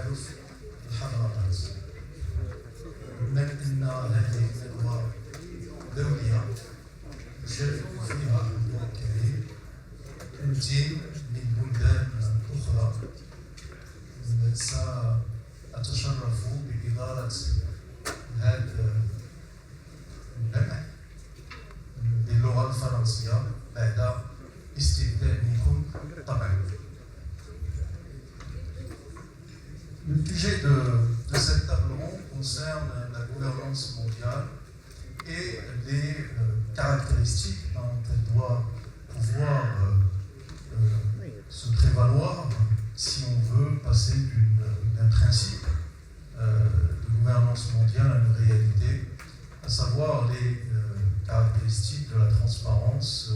التحالف الحضارات. من أن هذه الندوة دولية يشارك فيها حضور كبير يأتي من بلدان أخرى. سأتشرف بإدارة هذا الجمع باللغة الفرنسية بعد استئذانكم طبعا. Le sujet de cette table ronde concerne la gouvernance mondiale et les caractéristiques dont elle doit pouvoir se prévaloir si on veut passer d'un principe de gouvernance mondiale à une réalité, à savoir les caractéristiques de la transparence,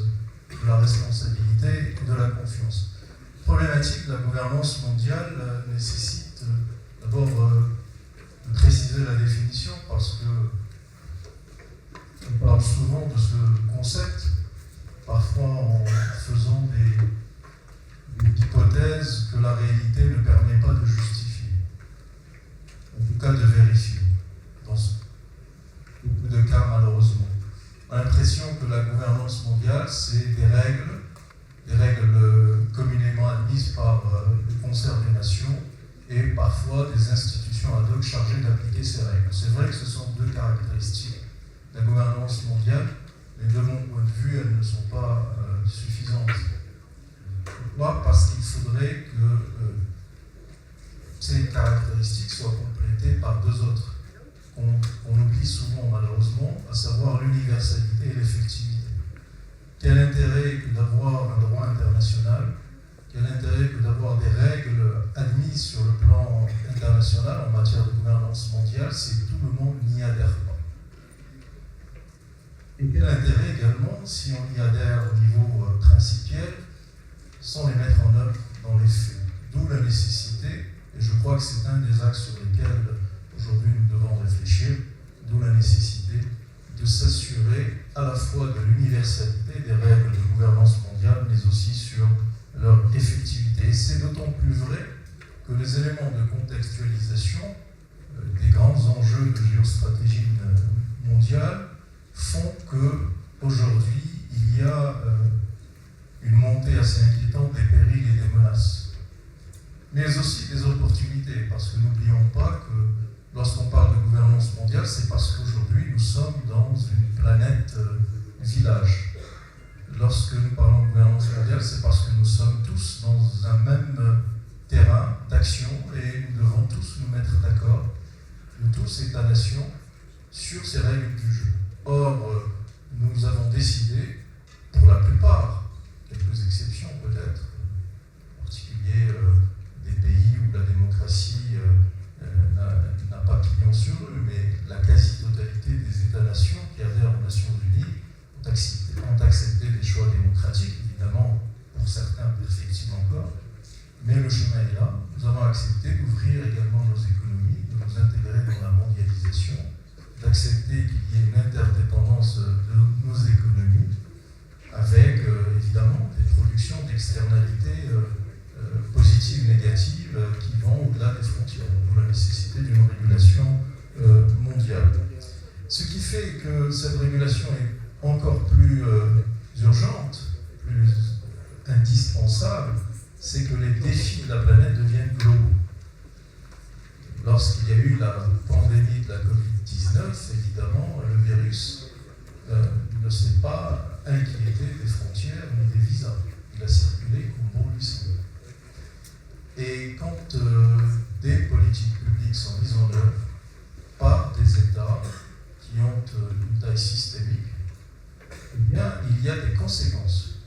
de la responsabilité et de la confiance. La problématique de la gouvernance mondiale nécessite d'abord de préciser la définition parce que on parle souvent de ce concept, parfois en faisant des hypothèses que la réalité ne permet pas de justifier, en tout cas de vérifier, dans beaucoup de cas malheureusement. On a l'impression que la gouvernance mondiale, c'est des règles communément admises par le concert des nations et parfois des institutions ad hoc chargées d'appliquer ces règles. C'est vrai que ce sont deux caractéristiques de la gouvernance mondiale, mais de mon point de vue, elles ne sont pas suffisantes. Pourquoi ? Parce qu'il faudrait que ces caractéristiques soient complétées par deux autres, qu'on oublie souvent malheureusement, à savoir l'universalité et l'effectivité. Quel intérêt que d'avoir un droit international ? Quel intérêt que d'avoir des règles admises sur le plan international en matière de gouvernance mondiale si tout le monde n'y adhère pas? Et quel intérêt également si on y adhère au niveau principiel sans les mettre en œuvre dans les faits? D'où la nécessité, et je crois que c'est un des axes sur lesquels aujourd'hui nous devons réfléchir, d'où la nécessité de s'assurer à la fois de l'universalité des règles de gouvernance mondiale, mais aussi sur leur effectivité. Et c'est d'autant plus vrai que les éléments de contextualisation des grands enjeux de géostratégie mondiale font qu'aujourd'hui, il y a une montée assez inquiétante des périls et des menaces. Mais aussi des opportunités, parce que n'oublions pas que lorsqu'on parle de gouvernance mondiale, c'est parce qu'aujourd'hui, nous sommes dans une planète village. Lorsque nous parlons de gouvernance mondiale, c'est parce que nous sommes tous dans un même terrain d'action et nous devons tous nous mettre d'accord, nous tous, États-nations, sur ces règles du jeu. Or, nous avons décidé, pour la plupart, quelques exceptions peut-être, en particulier des pays où la démocratie n'a pas pignon sur rue, mais la quasi-totalité des États-nations qui adhèrent aux Nations Unies ont accepté des choix démocratiques, évidemment, pour certains perfectibles encore, mais le chemin est là. Nous avons accepté d'ouvrir également nos économies, de nous intégrer dans la mondialisation, d'accepter qu'il y ait une interdépendance de nos économies, avec évidemment des productions d'externalités positives, négatives, qui vont au-delà des frontières, pour la nécessité d'une régulation mondiale. Ce qui fait que cette régulation est encore plus urgente, plus indispensable, c'est que les défis de la planète deviennent globaux. Lorsqu'il y a eu la pandémie de la Covid-19, évidemment, le virus ne s'est pas inquiété des frontières ni des visas. Il a circulé comme bon lui semble. Et quand des politiques publiques sont mises en œuvre par des États qui ont une taille systémique, eh bien, il y a des conséquences.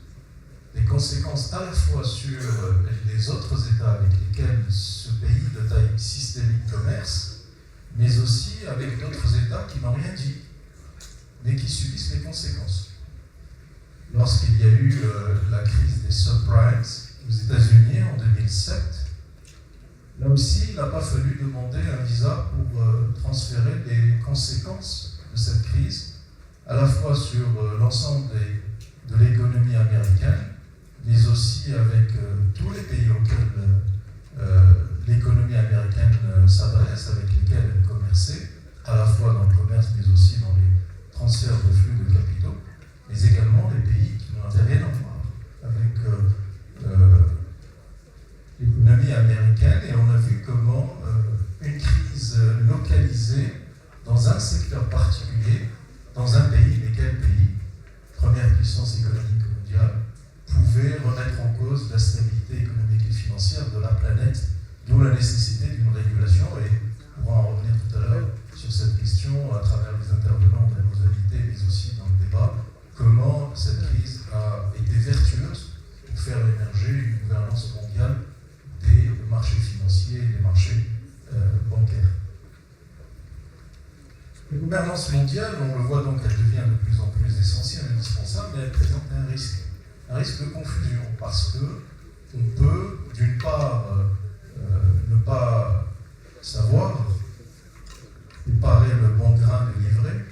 Des conséquences à la fois sur les autres États avec lesquels ce pays de taille systémique commerce, mais aussi avec d'autres États qui n'ont rien dit, mais qui subissent les conséquences. Lorsqu'il y a eu la crise des subprimes aux États-Unis en 2007, là aussi, il n'a pas fallu demander un visa pour transférer les conséquences de cette crise, à la fois sur l'ensemble de l'économie américaine, mais aussi avec tous les pays auxquels l'économie américaine bouleversée, à la fois dans le commerce, mais aussi dans les transferts de flux de capitaux, mais également les pays qui n'ont rien à voir avec l'économie américaine. Et on a vu comment une crise localisée dans un secteur particulier, dans un pays, mais quel pays, première puissance économique mondiale, pouvait remettre en cause la stabilité économique et financière de la planète, d'où la nécessité d'une régulation. Et on pourra en revenir tout à l'heure sur cette question à travers les intervenants de nos invités, mais aussi dans le débat, comment cette crise a été vertueuse pour faire émerger une gouvernance mondiale des marchés financiers et des marchés bancaires. La gouvernance mondiale, on le voit donc, elle devient de plus en plus essentielle, indispensable, mais elle présente un risque de confusion, parce que on peut, d'une part, ne pas savoir où paraît le bon grain de livret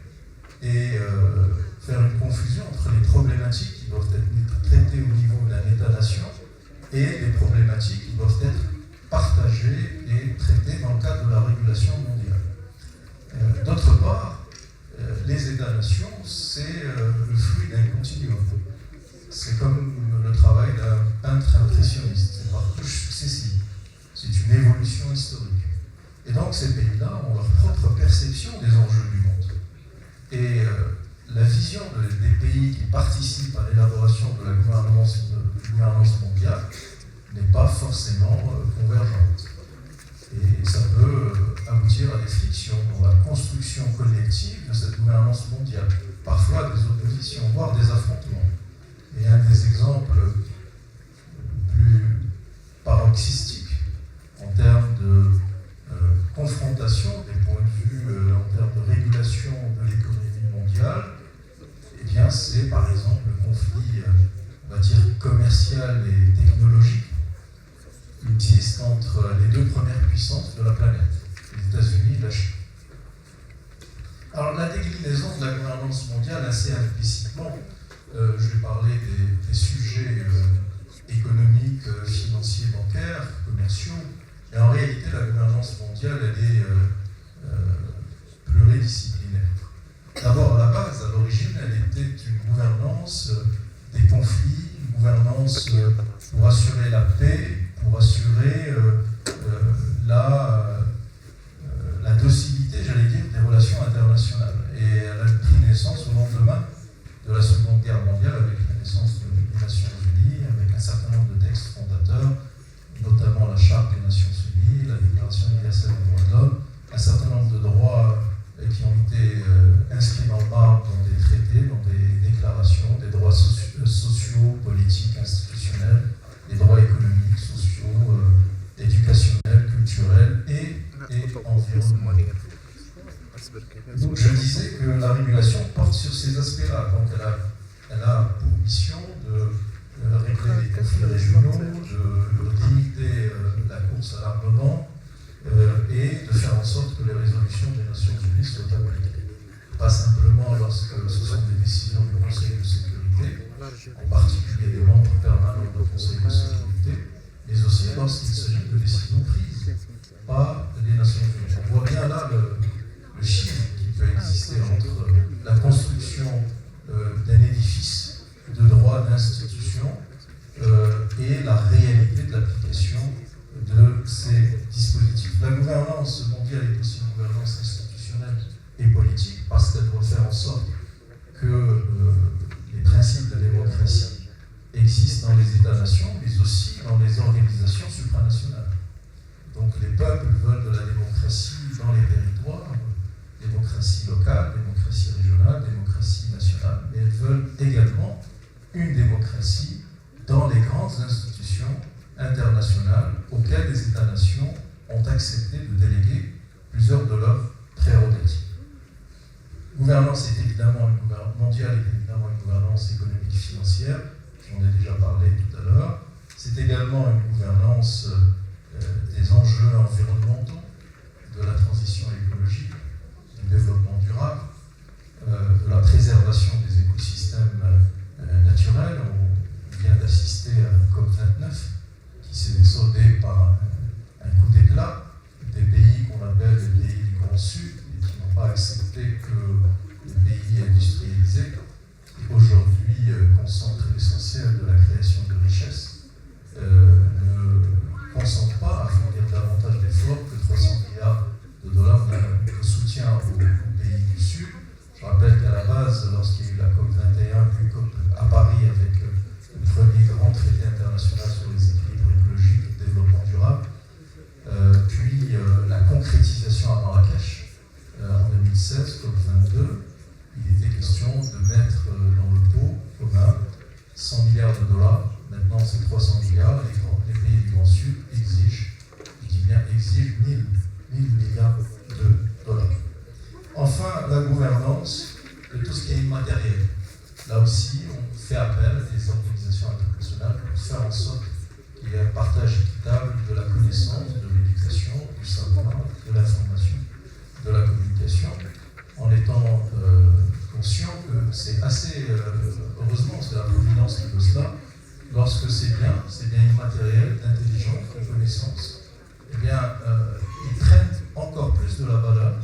et faire une confusion entre les problématiques qui doivent être traitées au niveau d'un État-nation et les problématiques qui doivent être partagées et traitées dans le cadre de la régulation mondiale. D'autre part, les États-nations, c'est le fruit d'un continuum. C'est comme le travail d'un peintre impressionniste, c'est par couches successives. C'est une évolution historique. Et donc ces pays-là ont leur propre perception des enjeux du monde. Et la vision des pays qui participent à l'élaboration de la gouvernance mondiale n'est pas forcément convergente. Et ça peut aboutir à des frictions dans la construction collective de cette gouvernance mondiale, parfois des oppositions, voire des affrontements. Et un des exemples plus paroxystiques en termes de confrontation des points de vue, en termes de régulation de l'économie mondiale, eh bien c'est par exemple le conflit, on va dire, commercial et technologique qui existe entre les deux premières puissances de la planète, les États-Unis et la Chine. Alors la déclinaison de la gouvernance mondiale, assez implicitement, je vais parler des sujets économiques, financiers, bancaires, commerciaux, et en réalité la gouvernance mondiale, elle est pluridisciplinaire. D'abord, à la base, à l'origine, elle était une gouvernance des conflits, une gouvernance pour assurer la paix, pour assurer la docilité, j'allais dire, des relations internationales. Et elle a pris naissance au lendemain de la Seconde Guerre mondiale, avec la naissance des Nations Unies, avec un certain nombre de textes fondateurs, notamment la Charte des Nations Unies, la Déclaration universelle des droits de l'homme, un certain nombre de droits qui ont été inscrits dans le marbre, dans des traités, dans des déclarations, des droits sociaux, politiques, institutionnels, des droits économiques, sociaux, éducationnels, culturels et environnementaux. Donc je disais que la régulation porte sur ces aspects-là. Donc elle a pour mission de régler les conflits régionaux, de limiter la course à l'armement et de faire en sorte que les résolutions des Nations Unies soient appliquées. Pas simplement lorsque ce sont des décisions du Conseil de sécurité, en particulier des membres permanents du Conseil de sécurité, mais aussi lorsqu'il s'agit de décisions prises par les Nations Unies. On voit bien là le chiffre qui peut exister entre la construction d'un édifice de droit d'institution et la réalité de l'application de ces dispositifs. La gouvernance mondiale est aussi une gouvernance institutionnelle et politique parce qu'elle doit faire en sorte que les principes de démocratie existent dans les États-nations, mais aussi dans les organisations supranationales. Donc les peuples veulent de la démocratie dans les territoires, démocratie locale, démocratie régionale, démocratie nationale, mais elles veulent également une démocratie dans les grandes institutions internationales auxquelles les États-nations ont accepté de déléguer plusieurs de leurs prérogatives. Gouvernance est évidemment mondiale est évidemment une gouvernance économique et financière, j'en ai déjà parlé tout à l'heure. C'est également une gouvernance des enjeux environnementaux, de la transition écologique, du développement durable, de la préservation des écosystèmes naturels. On vient d'assister à la COP29 qui s'est soldée par un coup d'éclat des pays qu'on appelle les pays du Grand Sud, concrétisation à Marrakech en 2016, COP22, il était question de mettre dans le pot commun 100 milliards de dollars. Maintenant, c'est 300 milliards. Les pays du Grand Sud exigent, je dis bien exigent, 1000 milliards de dollars. Enfin, la gouvernance de tout ce qui est immatériel. Là aussi, on fait appel à des organisations internationales pour faire en sorte qu'il y ait un partage équitable de la connaissance, de l'éducation, du savoir, de l'information, de la communication, en étant conscient que c'est assez, heureusement, c'est la providence qui veut cela, lorsque c'est bien immatériel, d'intelligence, de connaissance, eh bien, ils prennent encore plus de la valeur,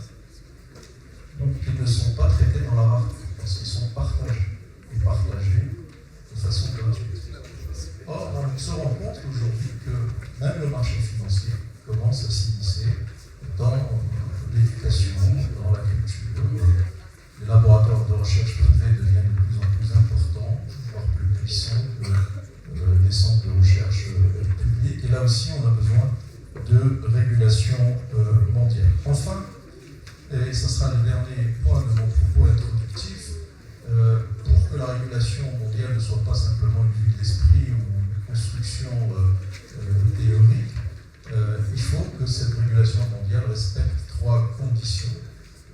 donc ils ne sont pas traités dans la rareté, parce qu'ils sont partagés, et partagés de façon gratuite. Or, on se rend compte aujourd'hui que même le marché financier commence à s'initier dans l'éducation, dans la culture. Les laboratoires de recherche privés deviennent de plus en plus importants, voire plus puissants que les centres de recherche publics. Et là aussi, on a besoin de régulation mondiale. Enfin, et ce sera le dernier point de mon propos introductif, pour que la régulation mondiale ne soit pas simplement une vue de l'esprit ou une construction théorique, il faut que cette régulation mondiale respecte 3 conditions.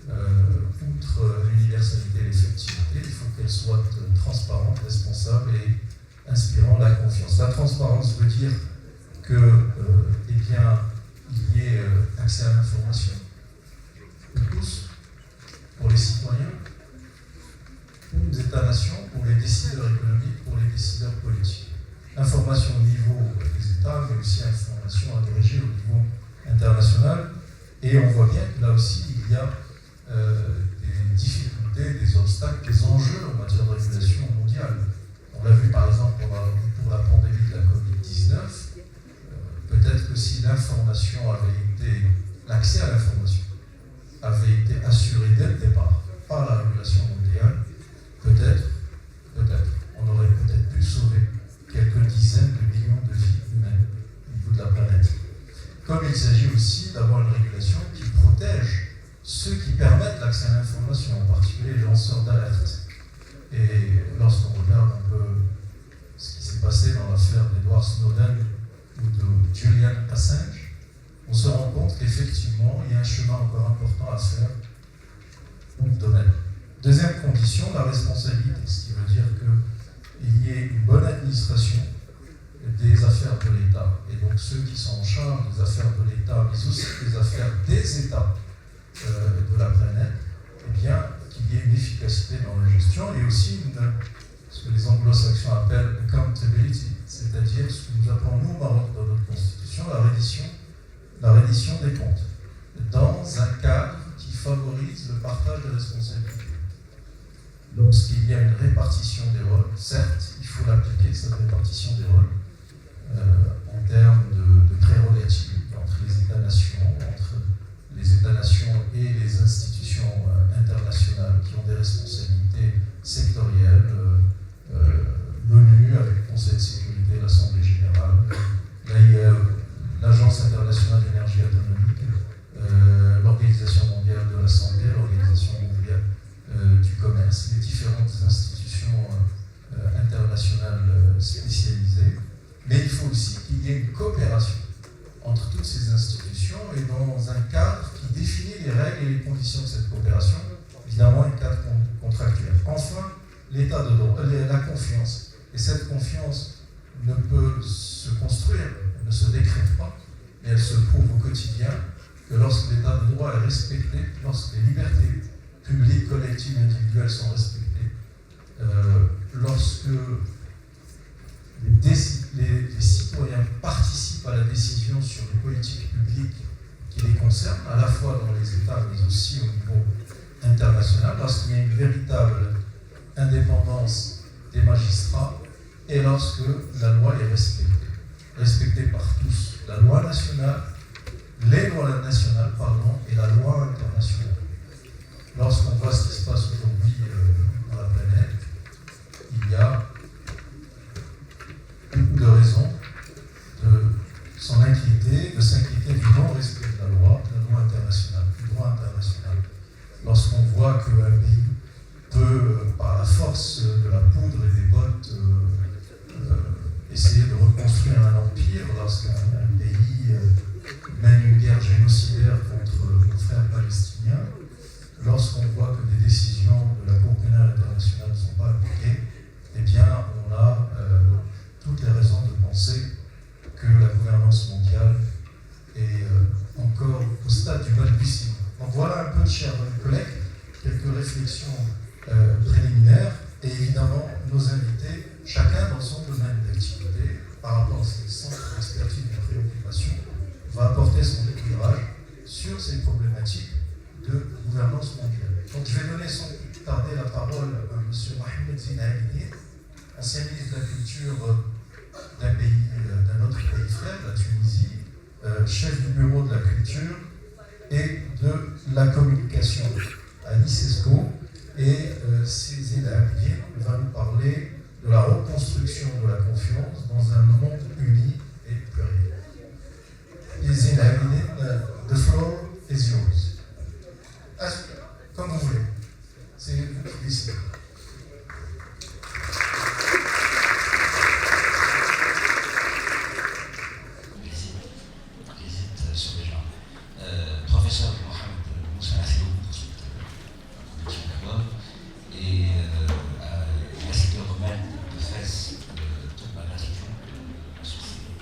Outre l'universalité et l'effectivité, il faut qu'elle soit transparente, responsable et inspirant la confiance. La transparence veut dire que, eh bien, il y ait accès à l'information pour tous, pour les citoyens, pour les États-nations, pour les décideurs économiques, pour les décideurs politiques. Information au niveau des États, mais aussi information agrégée au niveau international. Et on voit bien que là aussi, il y a des difficultés, des obstacles, des enjeux en matière de régulation mondiale. On l'a vu par exemple pour la pandémie de la Covid-19. Peut-être que si l'accès à l'information avait été assuré dès le départ par la régulation mondiale, peut-être, on aurait peut-être pu sauver quelques dizaines de millions de vies humaines au niveau de la planète. Comme il s'agit aussi d'avoir une régulation qui protège ceux qui permettent l'accès à l'information, en particulier les lanceurs d'alerte. Et lorsqu'on regarde un peu ce qui s'est passé dans l'affaire d'Edward Snowden ou de Julian Assange, on se rend compte qu'effectivement, il y a un chemin encore important à faire dans le domaine. Deuxième condition, la responsabilité, ce qui veut dire qu'il y ait une bonne administration des affaires de l'État. Et donc ceux qui sont en charge des affaires de l'État, mais aussi des affaires des États de la planète, eh bien, qu'il y ait une efficacité dans la gestion et aussi ce que les anglo-saxons appellent accountability, c'est-à-dire ce que nous appelons nous au Maroc dans notre constitution la reddition des comptes, dans un cadre qui favorise le partage de responsabilités. Lorsqu'il y a une répartition des rôles, certes, il faut l'appliquer, cette répartition des rôles, en termes de prérogatives entre les États-nations, et les institutions internationales qui ont des responsabilités sectorielles, l'ONU avec le Conseil de sécurité, l'Assemblée générale, l'AIE, l'Agence internationale d'énergie atomique, l'Organisation mondiale de la santé, l'Organisation mondiale du commerce, les différentes institutions internationales spécialisées. Mais il faut aussi qu'il y ait une coopération entre toutes ces institutions et dans un cadre qui définit les règles et les conditions de cette coopération, évidemment un cadre contractuel. Enfin, l'état de droit, la confiance. Et cette confiance ne peut se construire, ne se décrète pas, mais elle se prouve au quotidien que lorsque l'état de droit est respecté, lorsque les libertés publiques, collectives, individuelles sont respectées, lorsque les citoyens participent à la décision sur les politiques publiques qui les concernent, à la fois dans les États, mais aussi au niveau international, lorsqu'il y a une véritable indépendance des magistrats et lorsque la loi est respectée par tous. La loi nationale, les lois nationales, et la loi internationale. Lorsqu'on voit ce qui se passe aujourd'hui dans la planète, il y a beaucoup de raisons de s'en inquiéter, de s'inquiéter du non-respect de la loi internationale. force de la poudre et des bottes essayer de reconstruire un empire lorsqu'un pays mène une guerre génocidaire contre nos frères palestiniens, lorsqu'on voit que des décisions de la Cour pénale internationale ne sont pas appliquées, eh bien, on a toutes les raisons de penser que la gouvernance mondiale est encore au stade du balbutiement. Donc voilà un peu, chers collègues, quelques réflexions préliminaires, et évidemment, nos invités, chacun dans son domaine d'activité, par rapport à ses centres d'expertise et de préoccupation, va apporter son éclairage sur ces problématiques de gouvernance mondiale. Donc je vais donner sans plus tarder la parole à M. Mohamed Zine Abidine, ancien ministre de la Culture d'un autre pays frère, la Tunisie, chef du bureau de la culture et de la communication à l'ICESCO. Et Zine Abidine va nous parler de la reconstruction de la confiance dans un monde uni et pluriel. Et Zine Abidine, the floor is yours. Comme vous voulez. C'est vous qui décidez. Professeur Mohamed Moussa, merci beaucoup pour cette introduction d'abord. Et la cité romaine de Fès, toute ma gratitude associée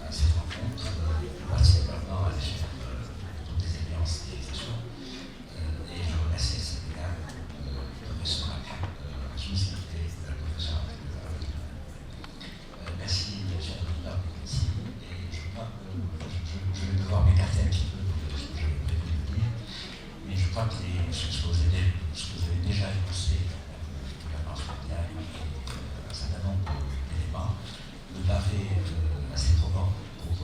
à cette rencontre, particulièrement à l'échelle de toutes les alliances et les actions. Et je remercie à cet égard le professeur Mohamed Moussa et le professeur Mohamed. Merci, cher docteur, ici. Et je crois que je vais devoir m'écarter un petit peu de ce que j'avais prévu de dire, mais je crois que ce que vous avez déjà énoncé, la gouvernance mondiale et un certain nombre d'éléments, me paraît assez probant pour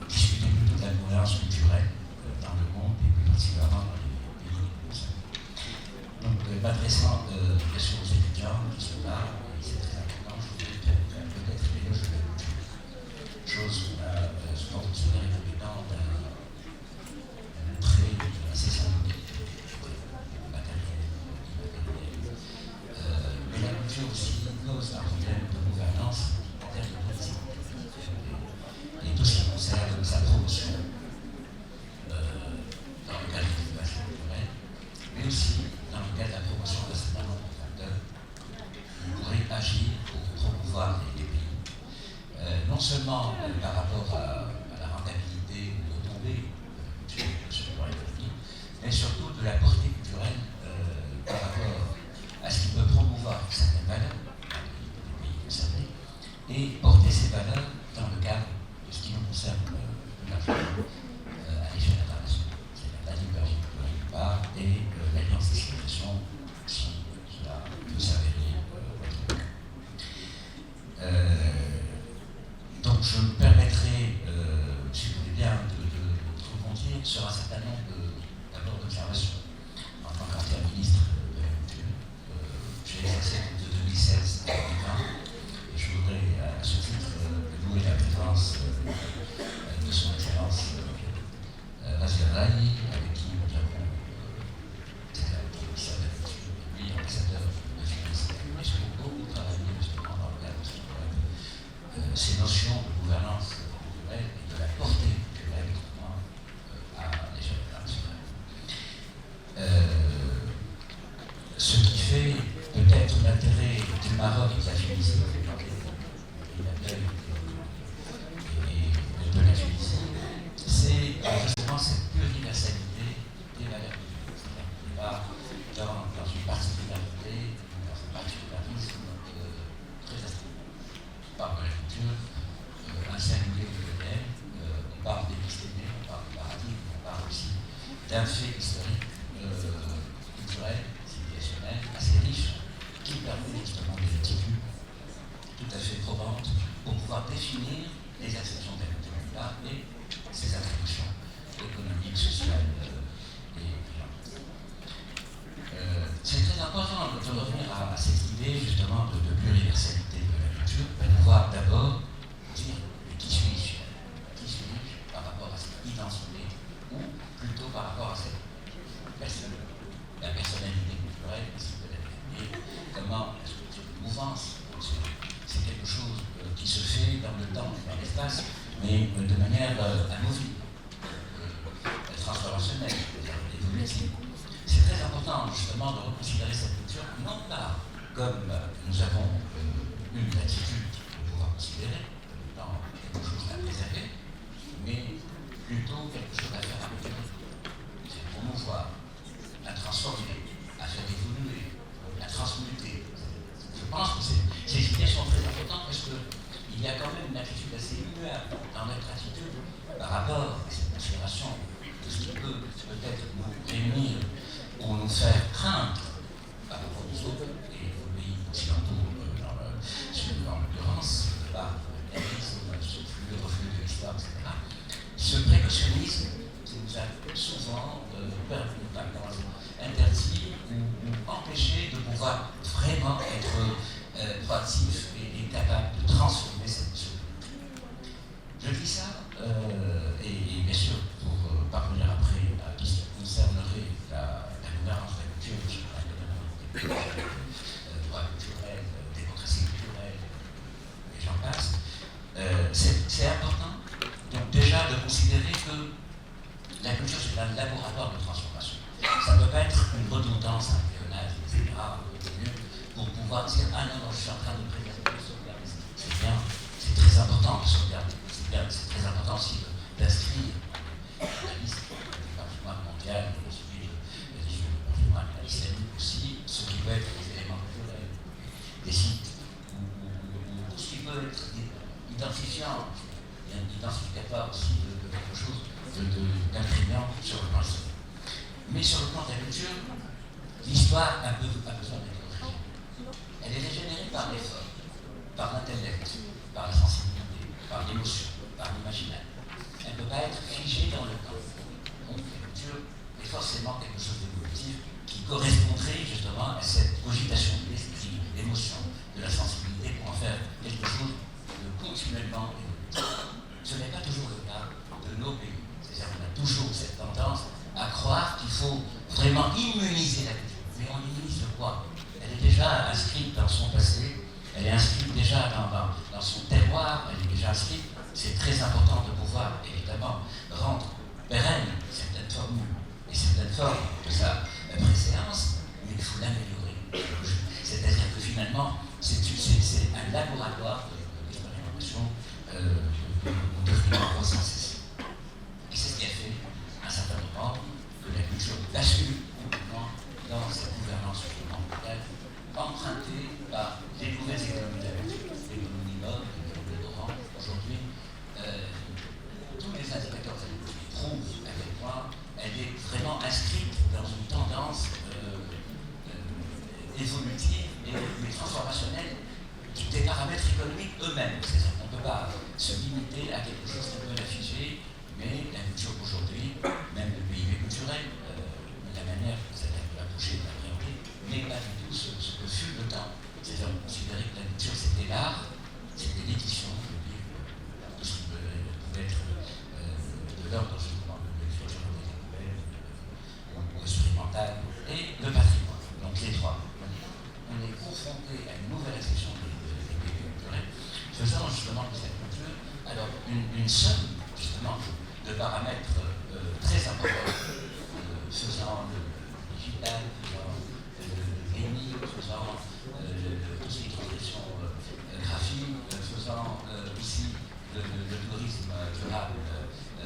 discuter plutôt de la gouvernance culturelle dans le monde et plus particulièrement dans les pays du Conseil. Donc, m'adressant bien sûr aux étudiants qui sont là, et c'est très important, je voudrais peut-être éloger la culture. Chose dont vous serez compétent d'un trait assez symbolique, matériel, immatériel. Mais la culture aussi pose un problème de gouvernance en termes de politique. Et tout ce qui concerne sa promotion dans le cadre de l'innovation culturelle, mais aussi dans le cadre de la promotion d'un certain nombre de facteurs qui pourraient agir pour promouvoir les pays. Non seulement par rapport à la rentabilité ou retombée sur le plan économique, mais surtout de la portée culturelle par rapport à ce qui peut promouvoir certaines valeurs dans les pays concernés et porter ces valeurs dans le cadre de ce qui nous concerne plus largement à l'échelle internationale. C'est la liberté culturelle d'une part et l'alliance des civilisations qui peut s'avérer donc je me permettrai, si vous voulez bien, de rebondir sur un certain nombre d'abord d'observations. En tant qu'ancien ministre de la Culture, j'ai exercé de 2016 à 2020 et je voudrais à ce titre louer la présence de son Excellence Razia Rai, avec qui nous avons été un commissaire de la Culture et lui ambassadeur de Tunis. Et j'ai beaucoup travaillé justement dans le cadre de ce problème. Ces notions de gouvernance culturelle et de la portée culturelle à l'échelle internationale. Ce qui fait peut-être l'intérêt du Maroc et de la Tunisie, et l'accueil de la Tunisie, c'est justement cette pluriversalité des valeurs culturelles. C'est-à-dire qu'on n'est pas dans une particularité, dans un particularisme très astreint. On parle de la culture, un singulier pluriel, on parle d'épistémé, on parle de paradigme, on parle aussi d'un fait historique, culturel, civilisationnel, assez riche, qui permet justement des attitudes tout à fait probantes pour pouvoir définir les acceptions de la culture et ses attributions économiques, sociales et politiques. C'est très important de revenir à cette idée justement de pluriversalité de la culture pour pouvoir d'abord dire qui suis-je par rapport à cette identité ou plutôt par rapport à cette personne, la personnalité culturelle culturelle ainsi que la vie. Et comment la structure de mouvance, c'est quelque chose qui se fait dans le temps et dans l'espace, mais de manière amovible, transformationnelle, évolutive. C'est très important justement de reconsidérer cette culture, non pas comme nous avons une latitude pour pouvoir considérer dans quelque chose à préserver, mais plutôt quelque chose à faire améliorer. C'est promouvoir, à transformer, à faire évoluer, à transmuter. Je pense que ces idées sont très importantes parce qu'il y a quand même une attitude assez immuable dans notre attitude par rapport à cette considération de ce qui peut peut-être nous réunir ou nous faire craindre par rapport aux autres et aux pays occidentaux, en l'occurrence, par l'airisme, le refus de l'histoire, etc. Ce précautionnisme qui nous a souvent interdit ou empêché de pouvoir vraiment être proactif et capable de transformer cette chose. Je dis ça, et bien sûr, pour parvenir après à tout ce qui concernerait la gouvernance de la culture, je parle de droits culturels, démocratie culturelle, et j'en passe. C'est important, donc déjà, de considérer que la culture, c'est un laboratoire de transformation. Ça ne peut pas être une redondance, un pléonasme, etc., pour pouvoir dire « Ah non, non, je suis en train de préserver, de sauvegarder. » C'est bien, c'est très important de sauvegarder. C'est très important aussi d'inscrire la liste du patrimoine mondial, celui du patrimoine islamique aussi, ce qui peut être des éléments culturels, des sites, ou tout ce qui peut être identifiant, identificatoire aussi de quelque chose d'imprégnant sur le plan historique. Mais sur le plan de la culture, l'histoire a besoin d'être régénérée. Elle est régénérée par l'effort, par l'intellect, par la sensibilité, par l'émotion, par l'imaginaire. Elle ne peut pas être figée dans le temps. Donc la culture est forcément quelque chose d'évolutif qui correspondrait justement à cette cogitation de l'esprit, de l'émotion, de la sensibilité pour en faire quelque chose de continuellement évolutif. Ce n'est pas toujours le cas de nos pays. C'est-à-dire qu'on a toujours cette tendance à croire qu'il faut vraiment immuniser la culture. Mais on immunise de quoi? Elle est déjà inscrite dans son passé, elle est inscrite déjà dans son terroir, elle est déjà inscrite. C'est très important de pouvoir, évidemment, rendre pérenne certaines formules et certaines formes de sa préséance, mais il faut l'améliorer. C'est-à-dire que finalement, c'est un laboratoire d'expérimentation où devrions avoir sans cesse. Et c'est ce qui a fait, à un certain moment, que la culture bascule complètement dans cette gouvernance mondiale, empruntée par les nouvelles économies de la culture, l'économie mode, l'économie d'Oran. Aujourd'hui, tous les indicateurs prouvent à quel point elle est vraiment inscrite dans une tendance évolutive et transformationnelle des paramètres économiques eux-mêmes. C'est-à-dire qu'on ne peut pas se limiter à quelque chose qui peut la figer, mais la culture aujourd'hui, même le PIB culturel, la manière dont ça a pu approcher de l'appréhender, n'est pas du tout ce que fut le temps. C'est-à-dire qu'on considérait que la culture c'était l'art, c'était l'édition, tout ce qui pouvait être de l'ordre justement de l'écriture contemporaine ou expérimentale, et le patrimoine. Donc les trois. On est confronté à une nouvelle expression des pays culturels, faisant justement de cette culture alors une somme justement de paramètres très importants, faisant le digital, faisant le gaming, faisant tout ce qui est transcription graphique, faisant aussi le tourisme durable,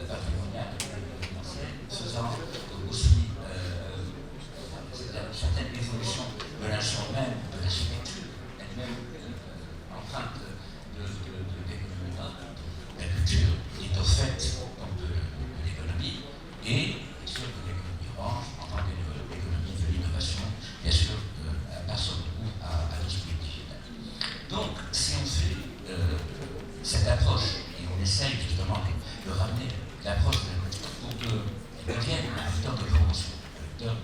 patrimonial, financier, faisant aussi certaines évolutions de l'instrument même, de l'architecture, elle-même empreinte de l'économie. La culture est au fait donc, de l'économie et bien sûr de l'économie orange en tant qu'économie de l'innovation, bien sûr à son recours à tout ce qui est digital. Donc si on fait cette approche et on essaye justement de ramener l'approche de la culture pour qu'elle devienne un vecteur de promotion, un vecteur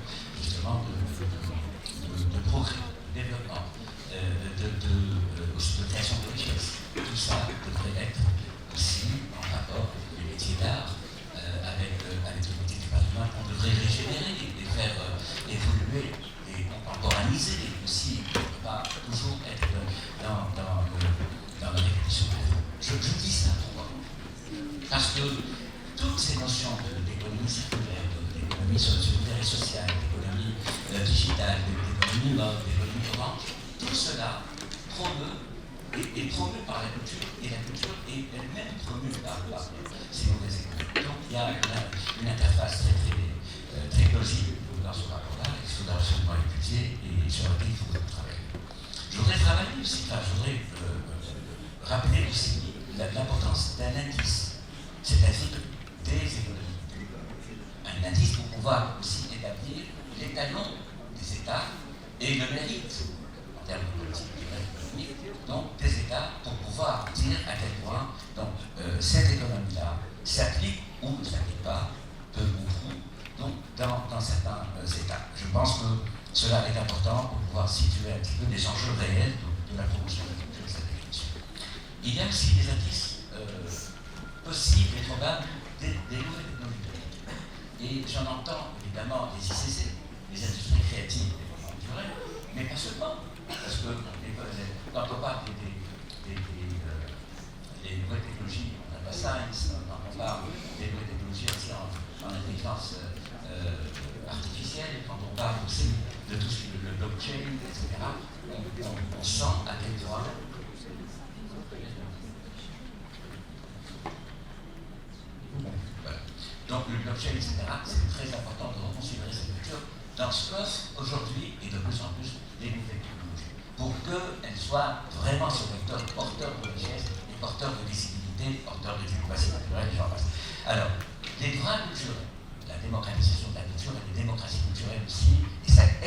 justement de progrès, de développement, aussi de création de richesse. Tout ça devrait être aussi en rapport avec les métiers d'art, avec le métier du patrimoine qu'on devrait régénérer et faire évoluer et contemporain Parce que toutes ces notions d'économie circulaire, d'économie solidaire et sociale, d'économie digitale, d'économie mode, d'économie orange, tout cela est promu par la culture, et la culture est elle-même promue par ces mauvaises économies. Donc il y a une interface très plausible dans ce rapport-là, qu'il faudra absolument étudier et sur laquelle il faut travailler. Je voudrais rappeler aussi l'importance d'un indice, c'est-à-dire des économies. Un indice pour pouvoir aussi établir l'étalon des États et le mérite en termes de politique économique, donc des États, pour pouvoir dire à quel point donc, cette économie-là s'applique ou ne s'applique pas, peu ou prou, donc dans certains États. Je pense que cela est important pour pouvoir situer un petit peu les enjeux réels de la promotion de la culture et de la culture. Il y a aussi des indices possibles et probables des nouvelles technologies. Et j'en entends évidemment les ICC, les industries créatives et culturelles, mais pas seulement. Parce que quand on parle des nouvelles technologies en data science, quand on parle des nouvelles technologies aussi en intelligence artificielle, quand on parle aussi de tout ce qui est le blockchain, etc., on sent à quel point donc le blockchain, etc., c'est très important de reconsidérer cette culture dans ce qu'offrent aujourd'hui et de plus en plus les nouvelles technologies, pour qu'elles soient vraiment ce vecteur porteur de richesse et porteur de visibilité, porteur de diplomatie naturelle, et j'en passe. Alors, les droits culturels, la démocratisation de la culture et les démocraties culturelles aussi, et cette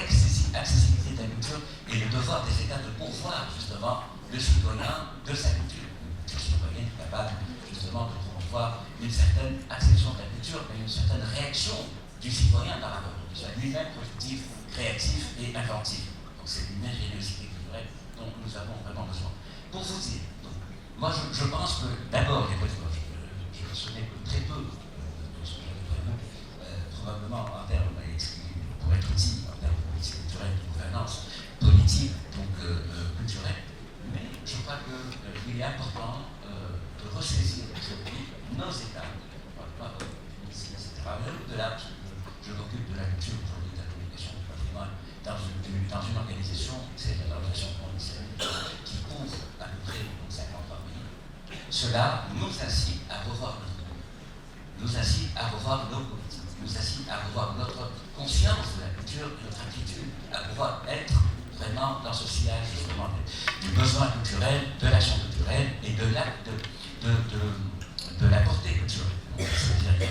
accessibilité de la culture et le devoir des États de pourvoir justement le citoyen de sa culture. Une culture citoyenne capable justement de promouvoir une certaine acception de la culture, mais une certaine réaction du citoyen par rapport à soit lui-même productif, créatif et inventif. Donc c'est une ingéniosité culturelle dont nous avons vraiment besoin. Pour vous dire, donc, moi je pense que d'abord, je ne souviens que très peu de ce que j'avais prévu, probablement en termes, pour être utile, en termes de politique culturelle, de gouvernance politique, donc culturelle, mais je crois qu'il est important de ressaisir aujourd'hui nos États, au-delà, je m'occupe de la culture aujourd'hui, de la communication, du patrimoine, dans une organisation, c'est l'organisation mondiale, qui couvre à peu près 53 pays. Cela nous incite à revoir notre monde, nous incite à revoir nos politiques, nous incite à revoir notre conscience de la culture, notre attitude, à pouvoir être vraiment dans ce sillage justement du besoin culturel, de l'action culturelle et de la portée culturelle. C'est-à-dire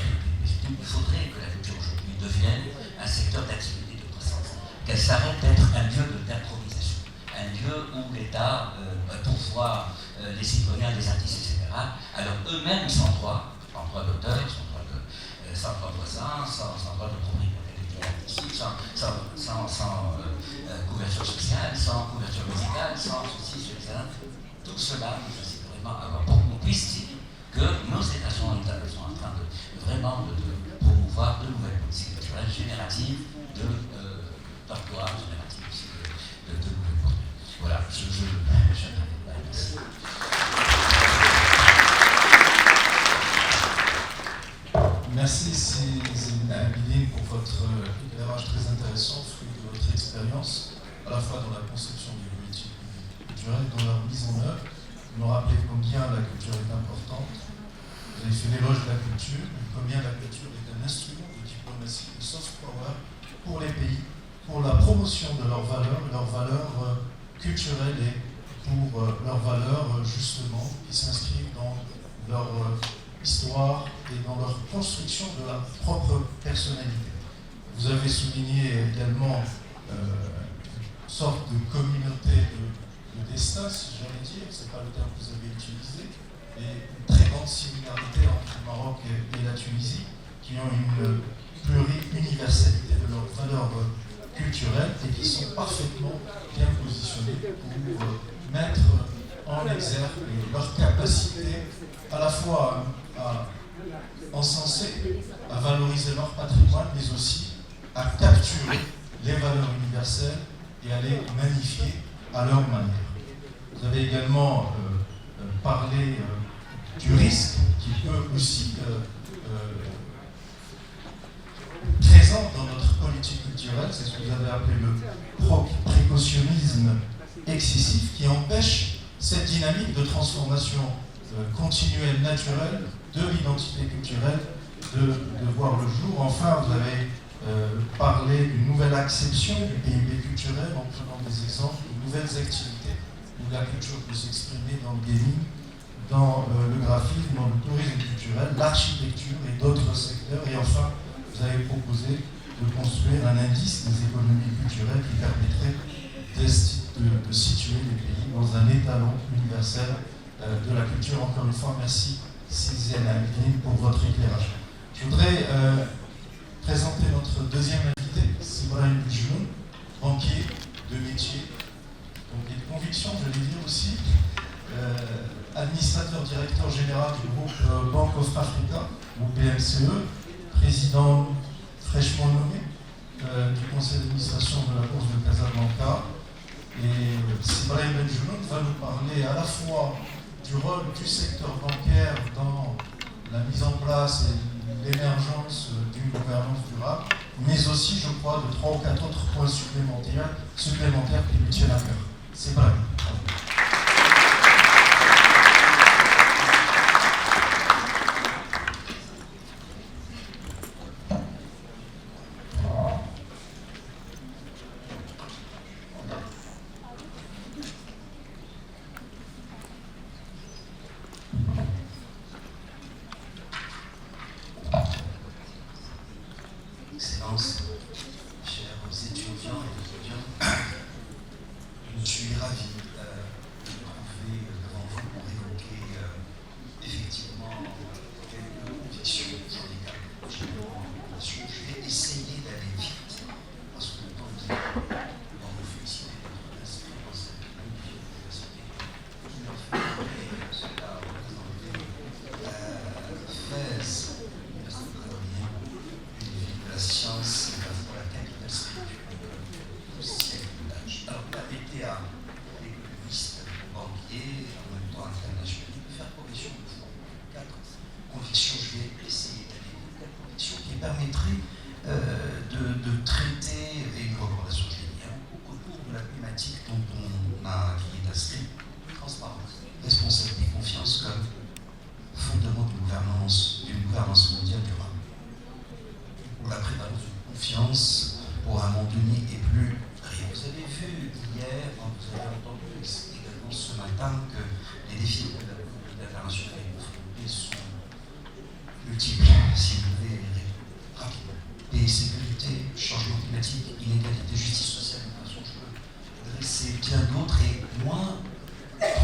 qu'il faudrait que la culture aujourd'hui devienne un secteur d'activité de croissance, qu'elle s'arrête d'être un lieu d'improvisation, un lieu où l'État pourvoit les citoyens, les artistes, etc. Alors eux-mêmes sans droit d'auteur, sans droit de voisin, sans droit de propriété intellectuelle, sans couverture sociale, sans couverture médicale, sans ceci, cela. Tout cela nous incite vraiment à avoir, pour qu'on puisse dire que nos États sont en train de vraiment de promouvoir de nouvelles politiques culturelles génératives d'emploi, génératives aussi de nouvelles portées. Voilà, merci. Merci Zéna Abiline pour votre éclairage très intéressant, fruit de votre expérience, à la fois dans la conception des politiques culturelles et dans leur mise en œuvre. Vous nous rappelez combien la culture est importante. Vous avez fait l'éloge de la culture, mais combien la culture est un instrument de diplomatie, de soft power pour les pays, pour la promotion de leurs valeurs culturelles et pour leurs valeurs justement qui s'inscrivent dans leur histoire et dans leur construction de la propre personnalité. Vous avez souligné également une sorte de communauté de destin, si j'allais dire, c'est pas le terme que vous avez utilisé, et une très grande similarité entre le Maroc et la Tunisie, qui ont une pluri-universalité de leurs valeurs culturelles et qui sont parfaitement bien positionnés pour mettre en exergue leur capacité à la fois à encenser, à valoriser leur patrimoine, mais aussi à capturer les valeurs universelles et à les magnifier à leur manière. Vous avez également parlé du risque qui peut aussi présent dans notre politique culturelle, c'est ce que vous avez appelé le précautionnisme excessif, qui empêche cette dynamique de transformation continuelle, naturelle de l'identité culturelle de voir le jour. Enfin, vous avez parlé d'une nouvelle acception du PIB culturel en prenant des exemples de nouvelles activités où la culture peut s'exprimer dans le gaming, dans le graphisme, dans le tourisme culturel, l'architecture et d'autres secteurs. Et enfin, vous avez proposé de construire un indice des économies culturelles qui permettrait de situer les pays dans un étalon universel de la culture. Encore une fois, merci Cézanne Amélie pour votre éclairage. Je voudrais présenter notre deuxième invité, Sibrahim Bidjoun, banquier de métier, donc et de conviction, je vais dire aussi, administrateur directeur général du groupe Bank of Africa, ou BMCE, président fraîchement nommé du conseil d'administration de la bourse de Casablanca. Et Sibrahim Bidjoun va nous parler à la fois du rôle du secteur bancaire dans la mise en place et l'émergence d'une gouvernance durable, mais aussi, je crois, de 3 ou 4 autres points supplémentaires qui lui tiennent à cœur. Sibrahim. Excellences, chers étudiants et étudiants, je suis ravi de me trouver devant vous pour évoquer effectivement quelques convictions sur lesquelles j'ai une recommandation. Je vais essayer d'aller vite parce que le temps est dans vous féliciter votre inscrit dans cette université qui leur fait cela représenter Fès, la science pour la capitale spirituelle du siècle d'âge. Alors, la BTA, économiste, banquier, en même temps international, peut faire progression de fond. 4 convictions, je vais essayer d'aller 4 convictions qui permettraient de traiter, et une recommandation générale, autour de la thématique dont qui est inscrite, transparence, responsabilité, confiance comme fondement d'une gouvernance mondiale durable. Pour la prévalence de confiance pour un monde uni et plus riche. Vous avez vu hier, vous avez entendu également ce matin que les défis de la communauté internationale et confrontée sont multiples, si vous voulez rapidement. Et sécurité, changement climatique, inégalité, justice sociale, migration, je peux dresser bien d'autres. Et moi,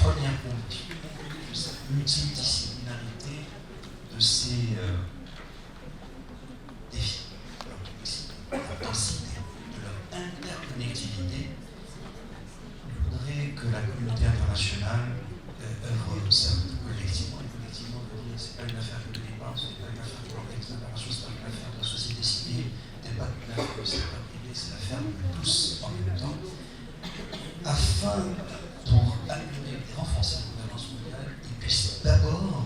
première conviction de cette multidisciplinarité de ces défis. L'intensité de leur interconnectivité, il faudrait que la communauté internationale œuvre certes collectivement, et collectivement, ce n'est pas une affaire que de l'État, ce n'est pas une affaire de l'organisme international, ce n'est pas une affaire de la société civile, ce n'est pas une affaire du secteur privé, c'est l'affaire de tous en même temps, afin, pour améliorer et renforcer la gouvernance mondiale, ils puissent d'abord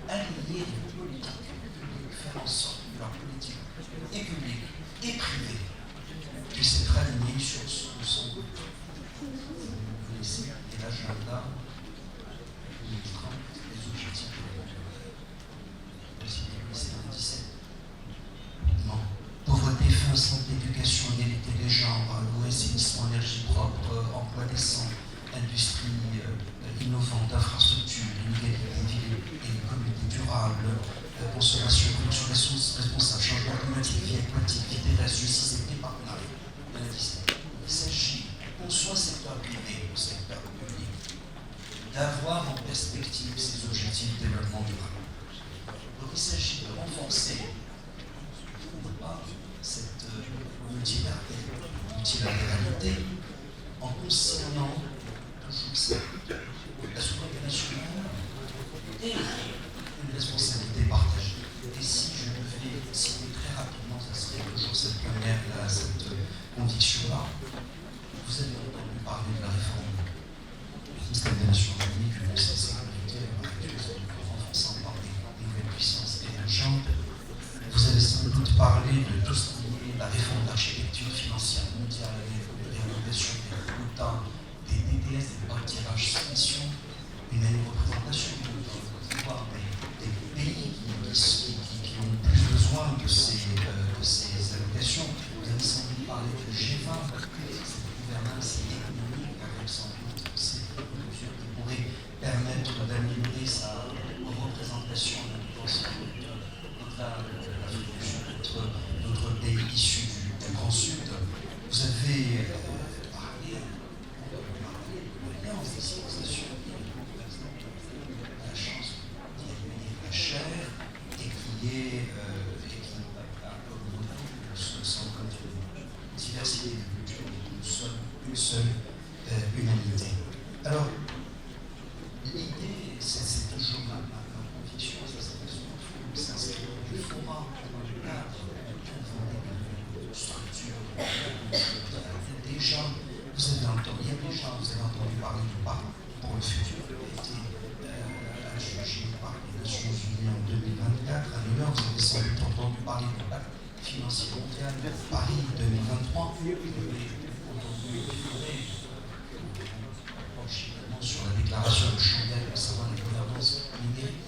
aligner les politiques publiques, faire en sorte que leurs politiques et publiques et privés puissent être alignés sur ce que sont vous connaissez et l'agenda 2030, les objectifs de l'Union. C'est 2017. Non. Pauvreté, faim, santé, éducation, égalité des genres, l'eau, assainissement, énergie propre, emploi décent, industrie innovante, infrastructure, inégalité, ville et communauté durable, consommation, production responsable, changement climatique, vie aquatique, vie terrestre, justice et partenariat. Il s'agit, qu'on soit secteur privé ou secteur public, d'avoir en perspective ces objectifs de développement durable. Donc il s'agit de renforcer cette multilatéralité en concernant toujours ça, la souveraineté nationale et une responsabilité partagée. Et si je devais citer très rapidement, ça serait toujours cette première-là, cette conviction-là. Vous avez entendu parler de la réforme du système des Nations Unies, du Conseil de sécurité, vous avez renforcé émergentes. Vous avez sans doute parlé de tout ce qui est la réforme d'architecture financière mondiale, avec la rénovation des quotas, des DTS, des droits de tirage soumission, une représentation des pays qui ont plus besoin de ces allocations. Vous avez sans doute parlé de G20, cette gouvernance économique avec sans doute ces mesures qui pourraient permettre d'améliorer sa représentation au-delà de l'Afrique du Sud, d'autres pays issus du Grand Sud. Vous avez parlé de l'alliance des civilisations. La chance d'y accueillir la chair et qui a comme modèle le centre de diversité de culture, une seule unanimité. Alors, l'idée, c'est toujours ma conviction, c'est s'inscrire du format dans le cadre d'une structure. Déjà, vous avez entendu parler du parc pour le futur, qui a été jugé par les Nations Unies en 2024. À New York, vous avez sans doute entendu parler du pacte financier mondial de Paris 2023. Vous avez entendu figurer sur la déclaration de Shanghai concernant la gouvernance numérique,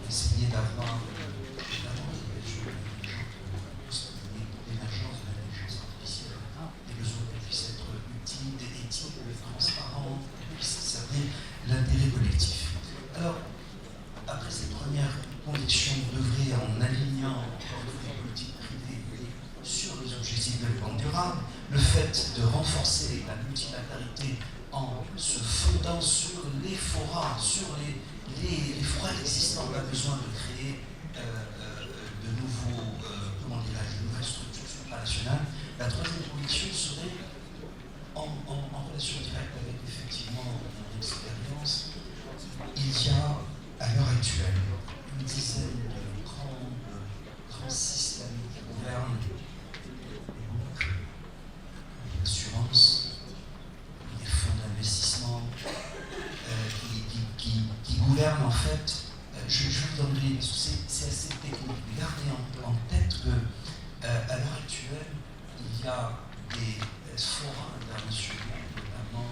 essayer d'avoir l'émergence de l'intelligence artificielle, des besoins qu'elle puisse être utile, éthique, transparente, qu'elle puisse servir l'intérêt collectif. Alors, après cette première conviction d'œuvrer en alignant les politiques privées sur les objectifs de développement durable, le fait de renforcer la multilatéralité en se fondant sur les forats, sur les forats existants, on a besoin de créer de nouvelles structures supranationales. La troisième conviction serait en relation directe avec effectivement mon expérience. Il y a à l'heure actuelle une dizaine de grands systèmes qui gouvernent les banques, l'assurance, les fonds d'investissement qui gouvernent en fait. Je vais vous donner, parce que c'est assez technique. Gardez en tête que à l'heure actuelle, il y a des forats internationaux, notamment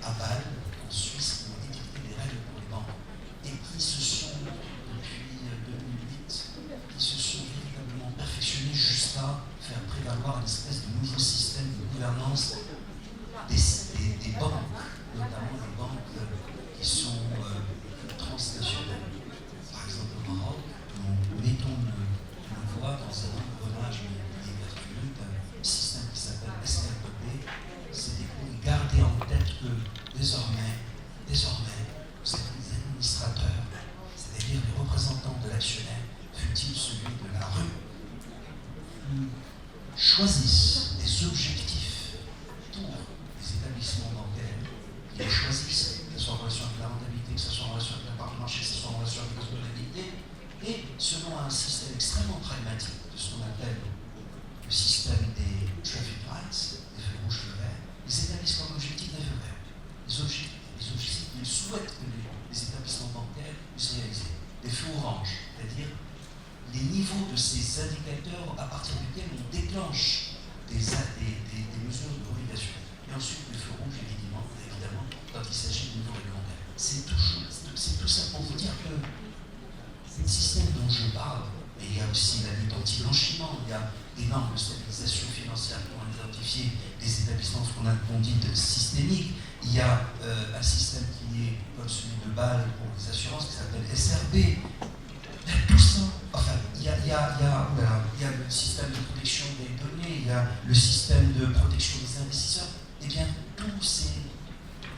à Bâle, en Suisse, qui ont édicté des règles pour les banques et qui se sont, depuis 2008, qui se sont véritablement perfectionnés jusqu'à faire prévaloir une espèce de nouveau système de gouvernance des banques, notamment des banques qui sont transnationales. Par exemple, au Maroc, nous mettons le voix dans un engrenage vertueux d'un système qui s'appelle SRPP. C'est des cours. Gardez en tête que désormais, vous êtes les administrateurs, c'est-à-dire les représentants de l'actionnaire, fut-il celui de la rue, choisissent des objectifs pour les établissements bancaires, qui les choisissent, que ce soit en relation avec la rentabilité, que ce soit en relation avec la part de marché, que ce soit en relation avec la rentabilité, et selon un système extrêmement pragmatique de ce qu'on appelle le système des traffic lights, des feux rouges, feux verts, ils établissent comme objectif des feux verts. Les objectifs qu'ils souhaitent que les établissements bancaires puissent réaliser. Des feux oranges, c'est-à-dire les niveaux de ces indicateurs à partir duquel on déclenche des mesures de régulation. Et ensuite, le feu rouge, évidemment, quand il s'agit de niveau réglementaire. C'est tout ça pour vous dire que le système dont je parle, mais il y a aussi la lutte anti-blanchiment, il y a des normes de stabilisation financière qui ont identifié des établissements, ce qu'on dit de systémiques. Il y a un système qui est comme celui de Bâle pour les assurances qui s'appelle SRB. Tout ça, enfin, il y a le système de protection des données, il y a le système de protection des investisseurs. Eh bien, tous ces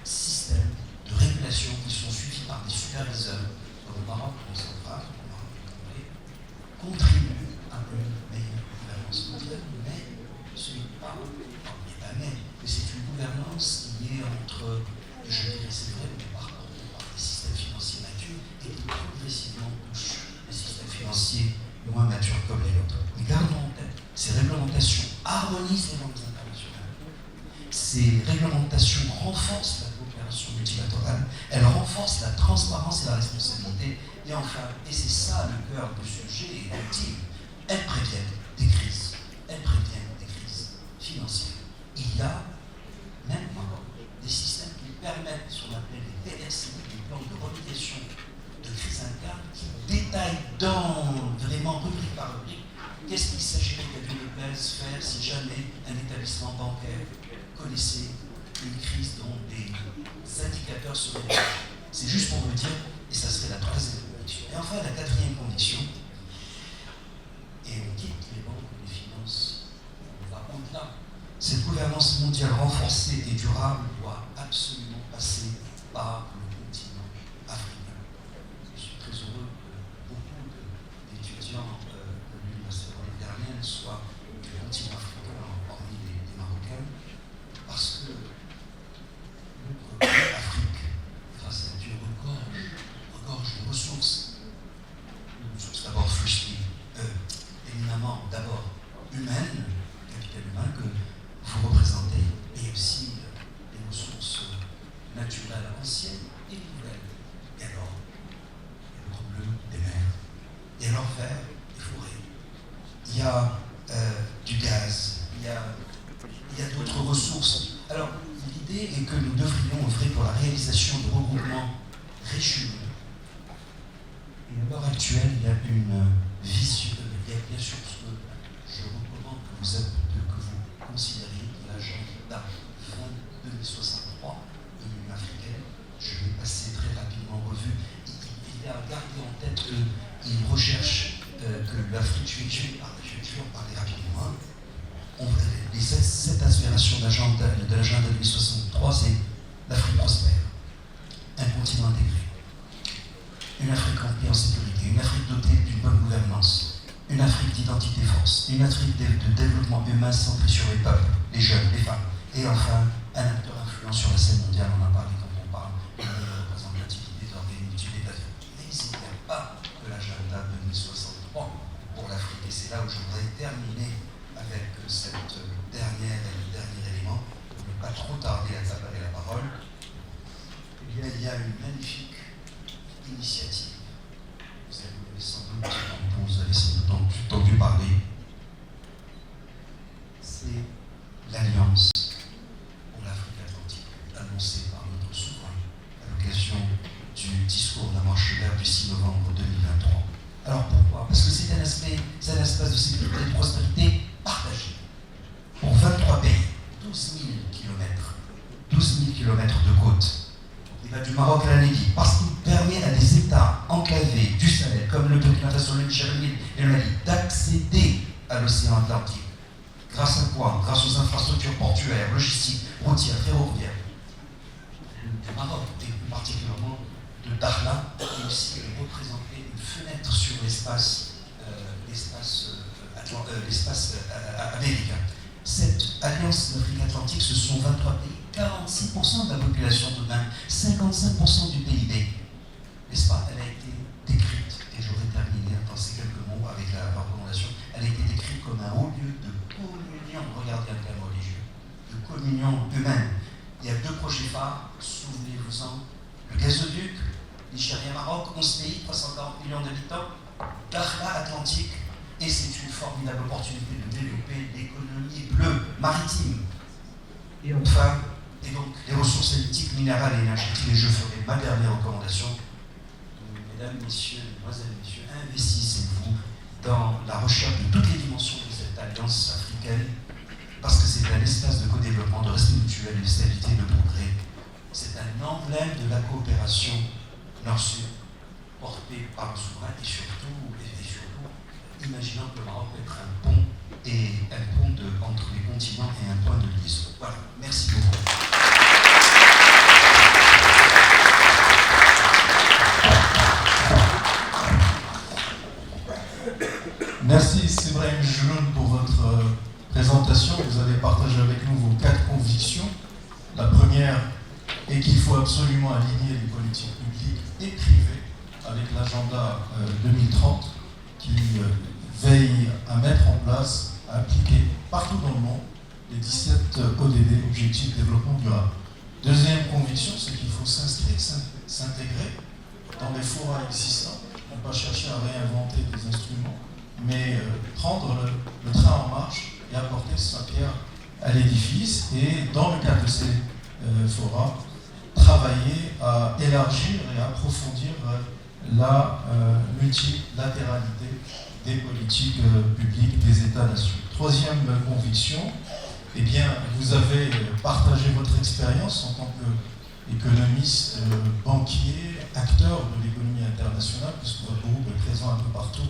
systèmes de régulation qui sont suivis par des superviseurs, comme au Maroc, en centrale, contribuent à une meilleure gouvernance mondiale, mais ce n'est pas, mais c'est une gouvernance qui est entre, je dirais, c'est vrai, mais par des systèmes financiers matures et qui progressivement touchent les systèmes financiers moins matures comme les nôtres. Mais gardons en tête, ces réglementations harmonisent les normes internationales. Ces réglementations renforcent la coopération multilatérale, elles renforcent la transparence et la responsabilité. Et enfin, et c'est ça le cœur du sujet est ultime. Elles préviennent des crises. Elles préviennent des crises financières. Il y a maintenant des systèmes qui permettent ce qu'on appelle les PRCD, les plans de remédiation de crise interne, qui détaillent vraiment rubrique par rubrique qu'est-ce qu'il s'agirait qu'Adeline Lepez faire si jamais un établissement bancaire connaissait une crise dont des indicateurs seraient dégagés. C'est juste pour vous dire, et ça serait la troisième condition. Et enfin, la quatrième condition, et on quitte les banques et les finances, on va au-delà. Cette gouvernance mondiale renforcée et durable doit absolument passer par le continent africain. Je suis très heureux que beaucoup d'étudiants de l'Université Polytechnique soient du continent africain, hormis les Marocains, parce que l'Afrique, grâce à Dieu, regorge de ressources. Ressources d'abord fluides, éminemment d'abord humaines, capital humain, que vous représentez, et aussi des ressources naturelles anciennes et nouvelles. Et alors, le grand bleu des mers, et alors vert des forêts. Il y a du gaz, il y a d'autres ressources. Alors, l'idée est que nous devrions œuvrer pour la réalisation de regroupements régionaux. Et à l'heure actuelle, il y a une vision, il y a bien sûr ce que je recommande que vous considériez l'agenda fin 2063 de l'Union africaine. Je vais passer très rapidement en revue. Il a gardé en tête qu'il recherche que l'Afrique, je vais en parler rapidement. Cette aspiration de l'agenda 2063, c'est l'Afrique prospère, un continent intégré, une Afrique en paix en sécurité, une Afrique dotée d'une bonne gouvernance, une Afrique d'identité force, une Afrique de développement humain centré sur les peuples, les jeunes, les femmes, et enfin un acteur influent sur la scène mondiale. On en a parlé quand on parle de la représentativité de l'organisation d'État. N'hésitez pas que l'agenda 2063 pour l'Afrique, et c'est là où je voudrais terminer avec le dernier élément, pour ne pas trop tarder à s'appeler la parole. Eh bien, il y a une magnifique initiative. Vous avez sans doute entendu parler. C'est l'Alliance pour l'Afrique Atlantique, annoncée par notre souverain à l'occasion du discours de la marche verte du 6 novembre 2023. Alors pourquoi? Parce que c'est un espace de sécurité et de prospérité partagé pour 23 pays, 12 000 km, 12 000 km de côte. Il va du Maroc à la Libye, parce qu'il permet à des États enclavés du Sahel, comme le Burkina Faso, le Niger et le Mali, d'accéder à l'océan Atlantique. Grâce à quoi? Grâce aux infrastructures portuaires, logistiques, routières, ferroviaires. Du Maroc, et plus particulièrement de Dakhla, et aussi représenter une fenêtre sur l'espace américain. Cette alliance d'Afrique Atlantique, ce sont 23 pays, 46% de la population tout de même, 55% du PIB. N'est-ce pas? Elle a été décrite, et j'aurais terminé dans ces quelques mots avec la recommandation, elle a été décrite comme un haut lieu de communion, regardez un terme religieux, de communion humaine. Il y a deux projets phares, souvenez-vous-en, le gazoduc, Nigeria-Maroc, 11 pays, 340 millions d'habitants, Dakhla Atlantique, et c'est une formidable opportunité de développer l'économie bleue maritime. Et enfin, et donc les ressources halieutiques, minérales et énergétiques, et je ferai ma dernière recommandation. Mesdames, messieurs, mesdemoiselles, messieurs, investissez-vous dans la recherche de toutes les dimensions de cette alliance africaine, parce que c'est un espace de co-développement, de respect mutuel, de stabilité, de progrès. C'est un emblème de la coopération nord-sud, portée par le souverain, et surtout, imaginant que le Maroc peut être un pont entre les continents et un point de liaison. Voilà, merci beaucoup. Merci Sébrahim Juloun pour votre présentation. Vous avez partagé avec nous vos 4 convictions. La première est qu'il faut absolument aligner les politiques publiques et privées avec l'agenda 2030 qui veille à mettre en place, à appliquer partout dans le monde les 17 ODD, Objectifs de développement durable. Deuxième conviction, c'est qu'il faut s'inscrire, s'intégrer dans les forats existants, ne pas chercher à réinventer des prendre le train en marche et apporter sa pierre à l'édifice. Et dans le cadre de ces forums, travailler à élargir et approfondir la multilatéralité des politiques publiques des États-nations. Troisième conviction, eh bien, vous avez partagé votre expérience en tant qu'économiste, banquier, acteur de l'économie internationale, puisque votre groupe est présent un peu partout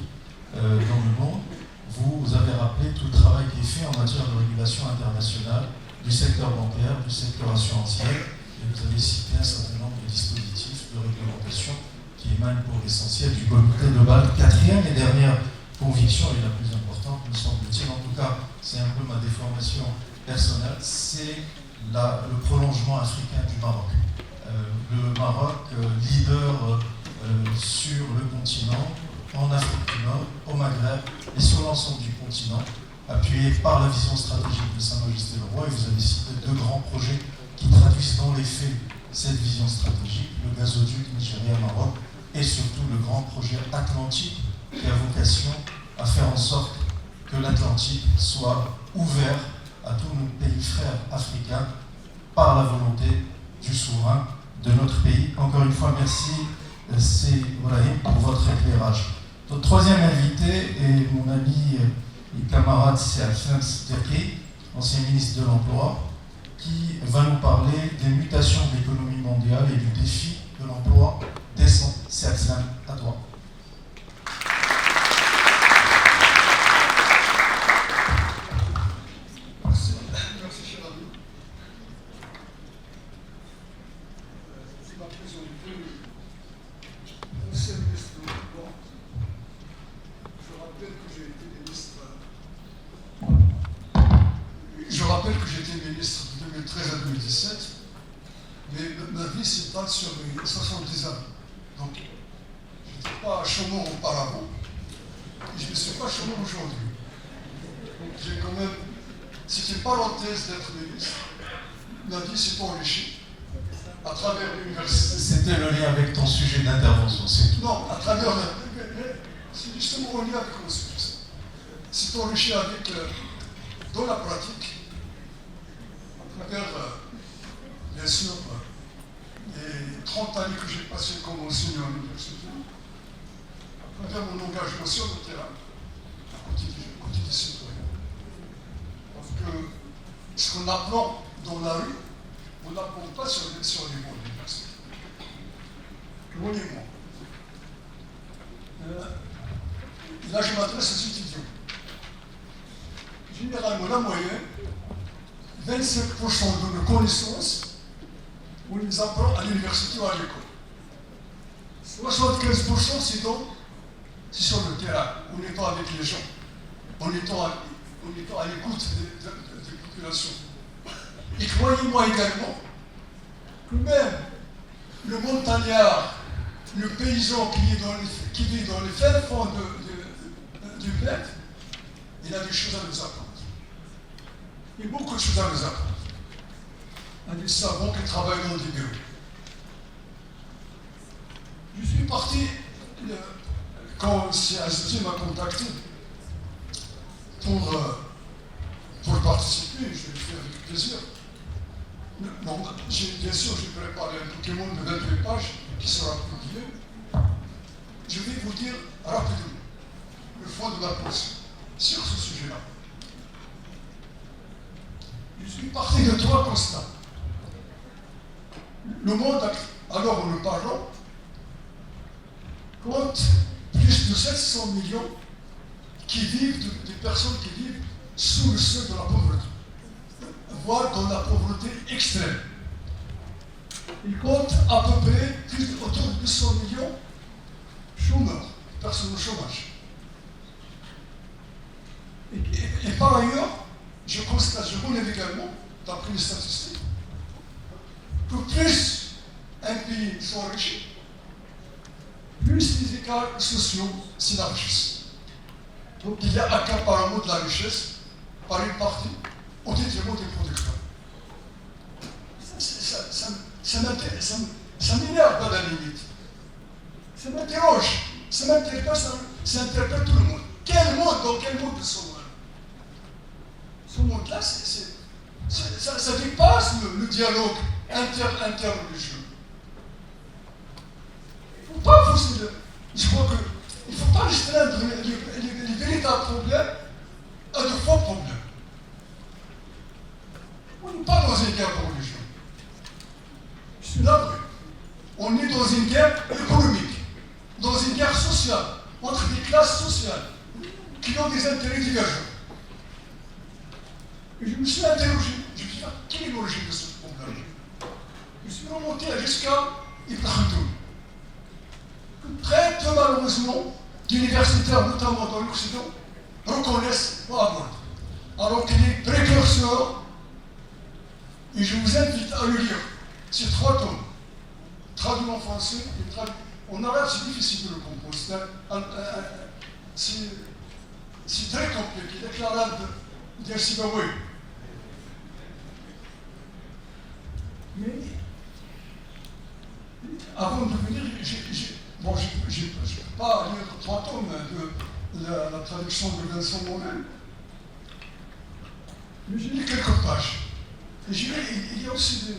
dans le monde. Vous avez rappelé tout le travail qui est fait en matière de régulation internationale du secteur bancaire, du secteur assurantiel, et vous avez cité un certain nombre de dispositifs de réglementation qui émanent pour l'essentiel du comité global. Quatrième et dernière conviction, et la plus importante, me semble-t-il, en tout cas, c'est un peu ma déformation personnelle, c'est le prolongement africain du Maroc. Le Maroc, leader sur le continent, en Afrique du Nord, au Maghreb et sur l'ensemble du continent, appuyé par la vision stratégique de Sa Majesté le Roi. Et vous avez cité deux grands projets qui traduisent dans les faits cette vision stratégique, le gazoduc Nigeria-Maroc et surtout le grand projet Atlantique qui a vocation à faire en sorte que l'Atlantique soit ouvert à tous nos pays frères africains par la volonté du souverain de notre pays. Encore une fois, merci Ibrahim pour votre éclairage. Notre troisième invité est mon ami et camarade Seakhsen Stekri, ancien ministre de l'Emploi, qui va nous parler des mutations de l'économie mondiale et du défi de l'emploi décent. Seakhsen, à toi. Merci cher ami. C'est ma priorité. Ancien ministre de l'Emploi. Je rappelle que j'ai été ministre de 2013 à 2017, mais ma vie s'étale sur les 70 ans. Donc, je n'étais pas chômeur auparavant, et je ne suis pas chômeur aujourd'hui. Donc, j'ai quand même, c'est une parenthèse d'être ministre. Ma vie s'est enrichie à travers l'université. C'était le lien avec ton sujet d'intervention, c'est tout. Non, à travers c'est justement en lien avec le sujet. C'est enrichi avec, dans la pratique, à travers, bien sûr, les 30 années que j'ai passées comme enseignant à l'université, à travers mon engagement sur le terrain, à côté des citoyens. Parce que ce qu'on apprend dans la rue, on n'apprend pas sur les bancs de l'université. Loin et moi. Là, je m'adresse aux étudiants. Généralement, la moyenne, 25% de nos connaissances, on les apprend à l'université ou à l'école. 75%, c'est sur le terrain, en étant avec les gens, en étant à l'écoute des populations. Et croyez-moi également que même le montagnard, le paysan qui vit dans les fins fonds du bled, il a des choses à nous apprendre. Il y a beaucoup de choses à nous apprendre. À des savants qui travaillent dans des bureaux. Je suis parti, quand CAST m'a contacté pour participer, je l'ai fait avec plaisir. Bon, bien sûr, j'ai préparé un document de 28 pages qui sera publié. Je vais vous dire rapidement le fond de ma pensée sur ce sujet-là. Je suis parti de 3 constats. Le monde, alors où nous parlons, compte plus de 700 millions des personnes qui vivent sous le seuil de la pauvreté, voire dans la pauvreté extrême. Il compte à peu près autour de 200 millions chômeurs, personnes au chômage. Et par ailleurs, je constate, je relève également, d'après les statistiques, que plus un pays s'enrichit, plus les écarts sociaux s'élargissent. Donc il y a accaparement de la richesse par une partie au détriment des producteurs. Ça m'énerve à la limite. Ça m'interroge, ça m'interpelle, ça interpelle tout le monde. Dans quel monde nous sommes là? Ce monde-là, ça dépasse le dialogue interreligieux. Il ne faut pas forcer je crois qu'il ne faut pas restreindre les véritables problèmes à de faux problèmes. On n'est pas dans une guerre de religion. Je suis navré. On est dans une guerre économique, dans une guerre sociale, entre des classes sociales qui ont des intérêts divergents. Et je me suis interrogé, je me suis dit, quelle est l'origine de ce problème? Je suis remonté jusqu'à Ibn Khaldoun, que très peu malheureusement d'universitaires, notamment dans l'Occident, reconnaissent pas avoir. Alors qu'il est précurseur, et je vous invite à le lire. C'est 3 tomes, traduits en français et traduits en arabe. C'est difficile de le comprendre. C'est très compliqué. Il est l'arabe d'El-Sibawayh. Mais avant de venir, je ne peux pas lire 3 tomes de la traduction de Vincent Monnet, mais j'ai lu quelques pages. Et il y a aussi des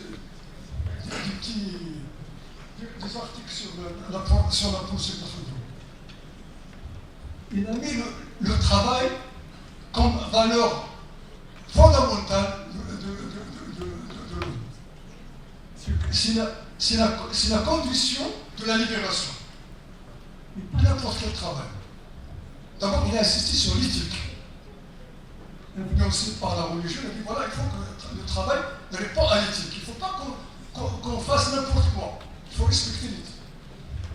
articles sur la pensée de Khaldoun. Il a mis le travail comme valeur fondamentale de l'homme. C'est la condition de la libération. Mais pas n'importe quel travail. D'abord, il a insisté sur l'éthique. Mais aussi par la religion, il a dit voilà, il faut que le travail ne réponde à l'éthique. Il ne faut pas qu'on fasse n'importe quoi. Il faut respecter l'éthique.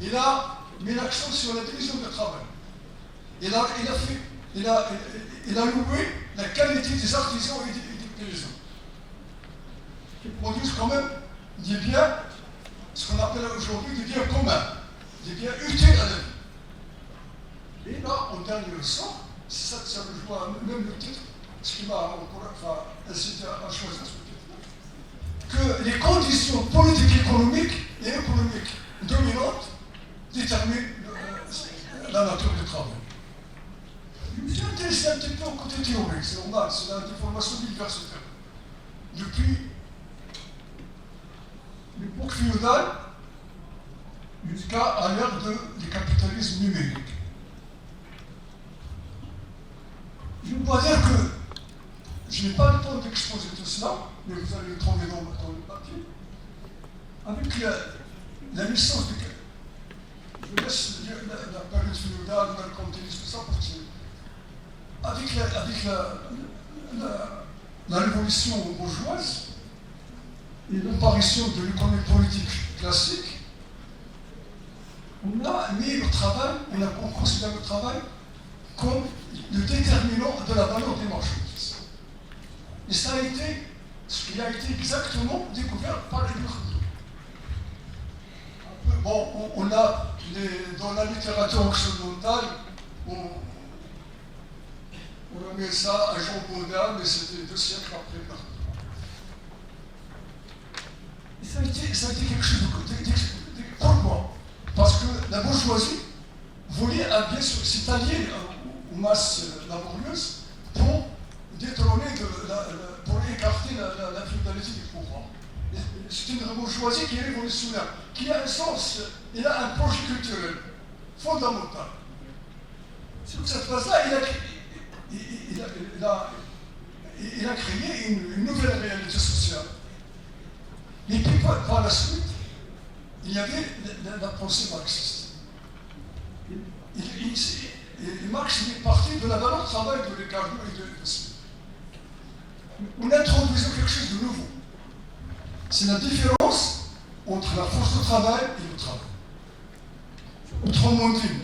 Il a mis l'accent sur la division du travail. Il a loué la qualité des artisans et des paysans, qui produisent quand même des biens, ce qu'on appelle aujourd'hui des biens communs, des biens utiles à la vie. Et là, en dernier ressort, ça me joue même le titre, ce qui m'a incité à choisir ce titre, que les conditions politiques, économiques et économiques dominantes déterminent la nature du travail. Je me suis intéressé un petit peu au côté théorique, c'est normal, c'est la déformation universitaire. Depuis l'époque féodale jusqu'à l'ère du capitalisme numérique. Je dois dire que je n'ai pas le temps d'exposer tout cela, mais vous allez le trouver dans le papier. Avec la licence je laisse la période féodale, le mercantilisme, tout ça, parce que avec la révolution bourgeoise et l'apparition de l'économie politique classique, on a mis le travail, on considère le travail comme le déterminant de la valeur des marchandises. Et ça a été ce qui a été exactement découvert par les Khaldoun. Bon, on a dans la littérature occidentale, on remet ça à Jean Baudin, mais c'était 2 siècles après. Et ça a été quelque chose de pourquoi? Parce que la bourgeoisie voulait bien sûr s'allier aux masses laborieuses pour détrôner, pour écarter la féodalité du pouvoir. C'est une bourgeoisie qui est révolutionnaire, qui a un sens, il a un projet culturel fondamental. Sur cette base-là, il a créé une nouvelle réalité sociale. Et puis par la suite, il y avait la pensée marxiste. Marx est parti de la valeur travail de Ricardo et de Smith. On introduisait quelque chose de nouveau. C'est la différence entre la force de travail et le travail. Autrement dit,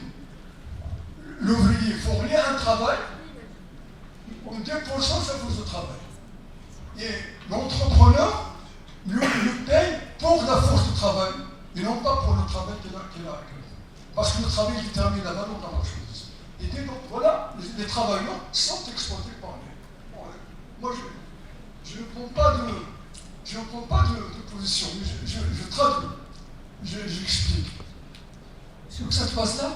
l'ouvrier fournit un travail, on dépensant sa force de travail. Et l'entrepreneur le paye pour la force de travail, et non pas pour le travail qu'il a. Parce que le travail détermine la valeur de la marchandise. Et donc, voilà, les travailleurs sont exploités par les. Moi, je ne prends pas de position, mais je traduis, j'explique. Sur cette base-là,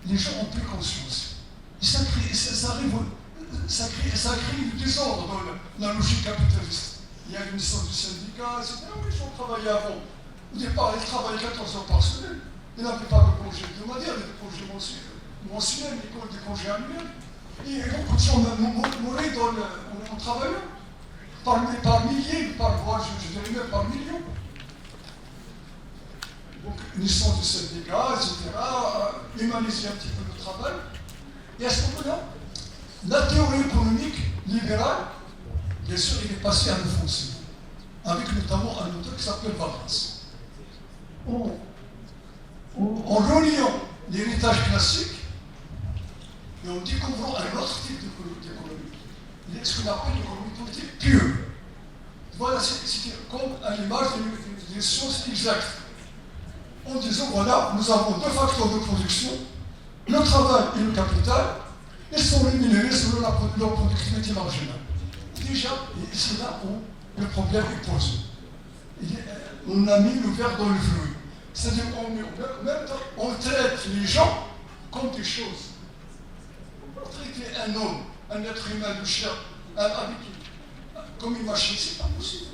les gens ont pris conscience. Et ça ça crée du désordre dans la logique capitaliste. Il y a une licence du syndicat, etc. Oui, il faut travailler avant. Au départ, ils travaillaient 14 heures par semaine. Ils n'avaient pas de congés hebdomadaires, des congés mensuels, des congés annuels. Et beaucoup de gens mouraient en travaillant. Par milliers, je dirais même par millions. Donc, une licence du syndicat, etc., humaniser un petit peu le travail. Et à ce moment-là, la théorie économique libérale, bien sûr, il est passé à l'offensive, avec notamment un auteur qui s'appelle Valras. En reliant l'héritage classique et en découvrant un autre type d'économie, ce qu'on appelle l'économie politique pure. Voilà, c'est comme à l'image des sciences exactes. En disant, voilà, nous avons deux facteurs de production, le travail et le capital, ils sont rémunérés selon leur productivité marginale. Déjà, c'est là où le problème est posé. On a mis le verre dans le fluide. C'est-à-dire qu'on traite les gens comme des choses. On traite un homme, un être humain de chair, comme une machine, c'est pas possible.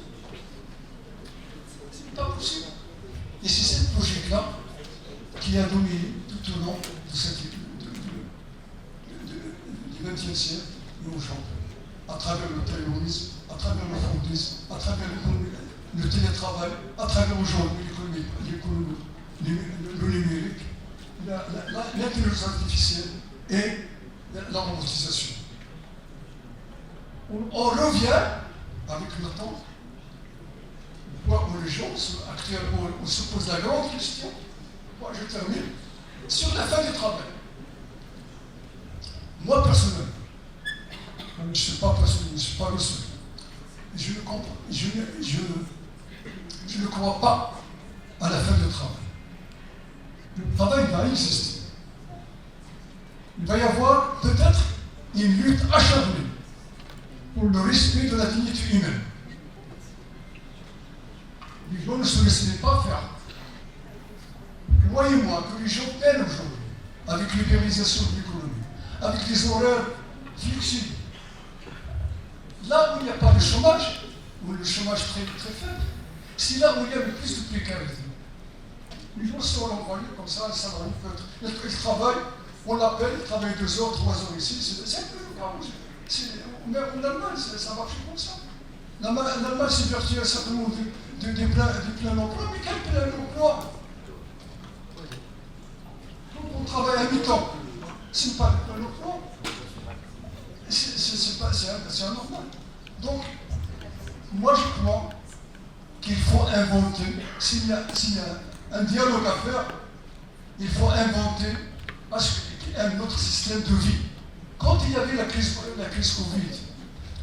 C'est pas possible. Et c'est cette logique-là qui a dominé tout au long du XXe siècle et aujourd'hui, à travers le terrorisme, à travers le fondisme, à travers le télétravail, à travers aujourd'hui le numérique, l'intelligence artificielle et la robotisation. On revient avec le temps, où les gens actuellement on se pose la grande question, moi je termine, sur la fin du travail. Moi personnellement, je ne suis pas personnel, je ne suis pas le seul. Je ne crois pas à la fin du travail. Le travail va exister. Il va y avoir peut-être une lutte acharnée pour le respect de la dignité humaine. Les gens ne se laisseraient pas faire. Croyez-moi que les gens peinent aujourd'hui avec l'ubérisation de l'économie, avec les horaires flexibles. Là où il n'y a pas de chômage, ou le chômage très, très faible, c'est là où il y a le plus de précarité. Les gens sont envoyés comme ça, ça va peut-être. Ils travaillent, on l'appelle, ils travaillent 2 heures, 3 heures ici, c'est un peu mais en Allemagne, ça marche comme ça. En Allemagne, c'est vertueux certainement des pleins d'emploi, mais quel plein d'emploi? On travaille à mi-temps. C'est pas le plein d'emploi. C'est anormal. Donc, moi je crois qu'il faut inventer, s'il y a un dialogue à faire, il faut inventer un autre système de vie. Quand il y avait la crise Covid,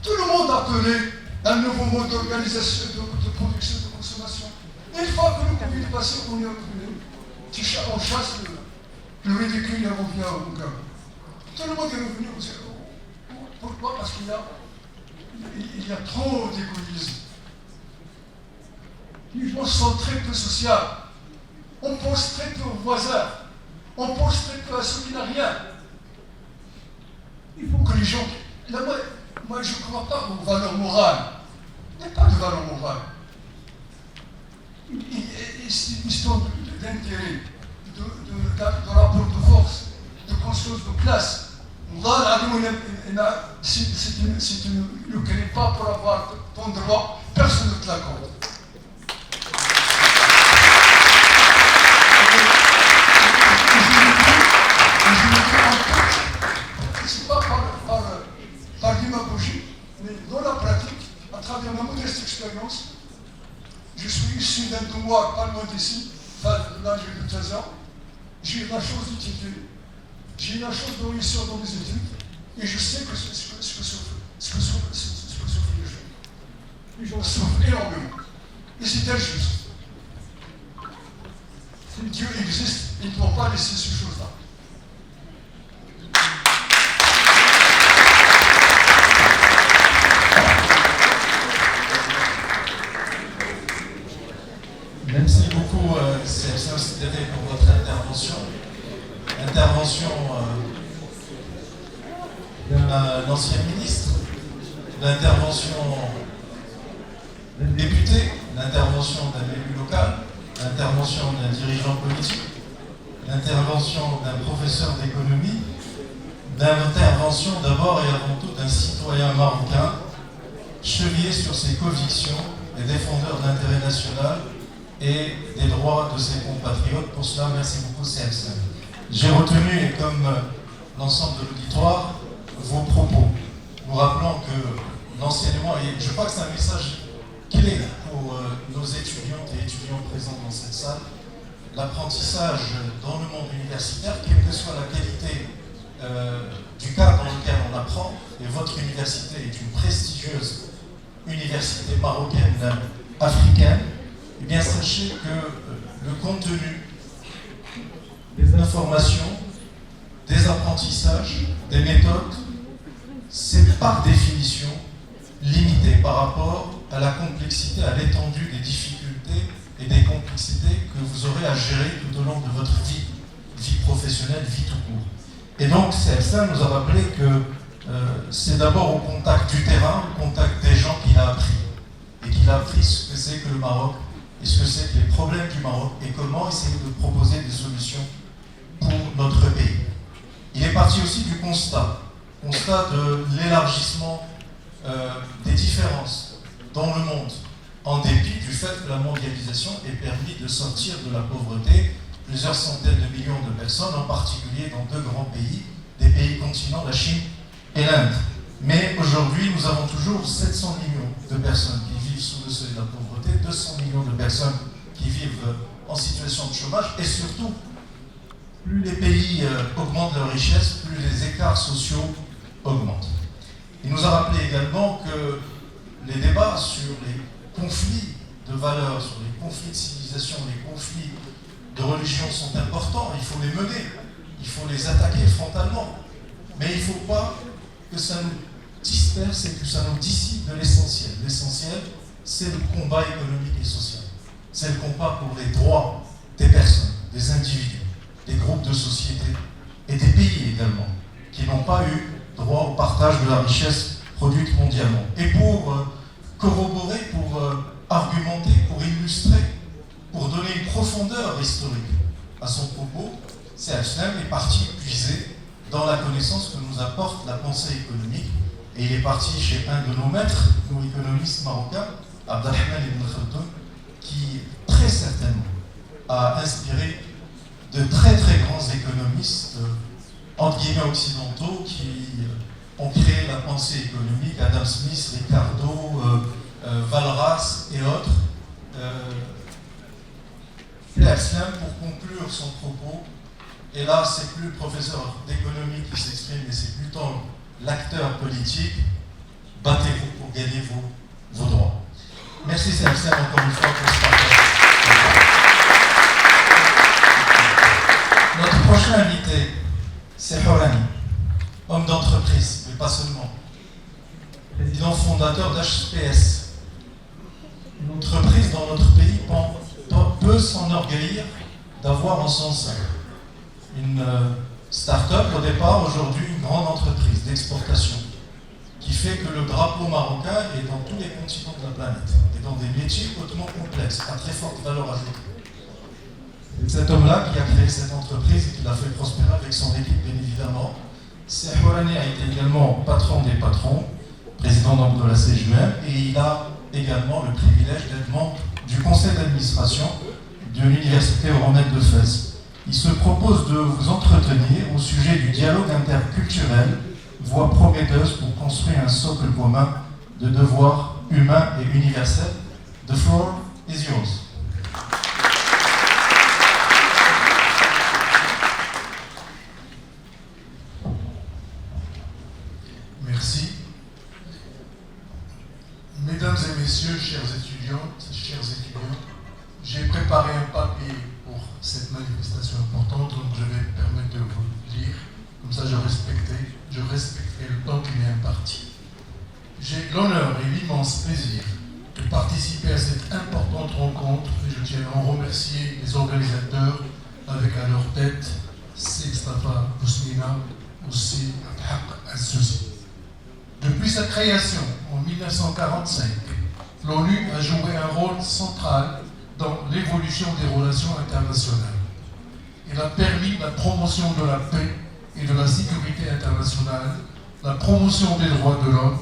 tout le monde appelait un nouveau mode d'organisation, de production, de consommation. Et une fois que le Covid est passé, on y a revenu. On chasse le ridicule et on revient au gars. Tout le monde est revenu au zéro. Pourquoi? Parce qu'il y a trop d'égoïsme. Les gens sont très peu sociaux. On pense très peu aux voisins. On pense très peu à ceux qui n'ont rien. Il faut que les gens... Là, moi je ne crois pas aux valeurs morales. Il n'y a pas de valeur morale. C'est une histoire d'intérêt, de rapport de force, de conscience de classe. Si tu ne le crées pas pour avoir ton droit, personne ne te l'accorde. C'est pas par démagogie, mais dans la pratique, à travers ma modeste expérience, je suis issu d'un devoir pas loin d'ici, là j'ai eu 13 ans, j'ai eu la chance d'étudier, j'ai eu la chance de réussir dans mes études, et je sais que ce que souffrent les gens. Les gens souffrent énormément. Et c'est injuste. Si Dieu existe, il ne doit pas laisser ces choses-là. Merci beaucoup, Sébastien Sidéré, pour votre intervention. Intervention d'un ancien ministre, l'intervention d'un député, l'intervention d'un élu local, l'intervention d'un dirigeant politique, l'intervention d'un professeur d'économie, l'intervention d'abord et avant tout d'un citoyen marocain, chevillé sur ses convictions et défendeur de l'intérêt national et des droits de ses compatriotes. Pour cela, merci beaucoup, CM5. J'ai retenu, et comme l'ensemble de l'auditoire, vos propos, vous rappelant que l'enseignement, et je crois que c'est un message clé pour nos étudiantes et étudiants présents dans cette salle, l'apprentissage dans le monde universitaire, quelle que soit la qualité du cadre dans lequel on apprend, et votre université est une prestigieuse université marocaine, africaine, eh bien sachez que le contenu des informations, des apprentissages, des méthodes, c'est par définition limité par rapport à la complexité, à l'étendue des difficultés et des complexités que vous aurez à gérer tout au long de votre vie professionnelle, vie tout court. Et donc, CM5 nous a rappelé que c'est d'abord au contact du terrain, au contact des gens qu'il a appris. Et qu'il a appris ce que c'est que le Maroc, et ce que c'est que les problèmes du Maroc, et comment essayer de proposer des solutions pour notre pays. Il est parti aussi du constat de l'élargissement des différences dans le monde, en dépit du fait que la mondialisation ait permis de sortir de la pauvreté plusieurs centaines de millions de personnes, en particulier dans deux grands pays, des pays continents, la Chine et l'Inde. Mais aujourd'hui, nous avons toujours 700 millions de personnes qui vivent sous le seuil de la pauvreté, 200 millions de personnes qui vivent en situation de chômage, et surtout, plus les pays augmentent leur richesse, plus les écarts sociaux augmentent. Il nous a rappelé également que les débats sur les conflits de valeurs, sur les conflits de civilisation, les conflits de religion sont importants, il faut les mener, il faut les attaquer frontalement. Mais il ne faut pas que ça nous disperse et que ça nous dissipe de l'essentiel. L'essentiel, c'est le combat économique et social. C'est le combat pour les droits des personnes, des individus, des groupes de société et des pays également, qui n'ont pas eu droit au partage de la richesse produite mondialement. Et pour corroborer, pour argumenter, pour illustrer, pour donner une profondeur historique à son propos, CM5 est parti puiser dans la connaissance que nous apporte la pensée économique, et il est parti chez un de nos maîtres, nos économistes marocains, Abdelrahman Ibn Khaldoun, qui très certainement a inspiré de très très grands économistes, entre guillemets occidentaux, qui ont créé la pensée économique, Adam Smith, Ricardo, Walras et autres. CM5, pour conclure son propos, et là c'est plus le professeur d'économie qui s'exprime, mais c'est plutôt l'acteur politique, battez-vous pour gagner vos droits. Merci CM5 encore une fois pour ce partage. Notre prochain invité, c'est Hourani, homme d'entreprise, mais pas seulement. Président fondateur d'HPS, une entreprise dans notre pays peut s'enorgueillir d'avoir en son sein une start-up au départ, aujourd'hui une grande entreprise d'exportation qui fait que le drapeau marocain est dans tous les continents de la planète et dans des métiers hautement complexes, à très forte valeur ajoutée. C'est cet homme-là qui a créé cette entreprise et qui l'a fait prospérer avec son équipe, bien évidemment. Hourani a été également patron des patrons, président donc de la CGM, et il a également le privilège d'être membre du conseil d'administration de l'université Euromède de Fès. Il se propose de vous entretenir au sujet du dialogue interculturel, voie prometteuse pour construire un socle commun de devoirs humains et universels. The floor is yours. Merci. Mesdames et messieurs, chères étudiantes, chers étudiants, j'ai préparé un papier pour cette manifestation importante, donc je vais me permettre de vous le lire, comme ça je respecterai le temps qui m'est imparti. J'ai l'honneur et l'immense plaisir de participer à cette importante rencontre et je tiens à en remercier les organisateurs avec à leur tête Sextafa Bousnina, aussi Abhaq Al-Souzi. Depuis sa création en 1945, l'ONU a joué un rôle central dans l'évolution des relations internationales. Elle a permis la promotion de la paix et de la sécurité internationale, la promotion des droits de l'homme,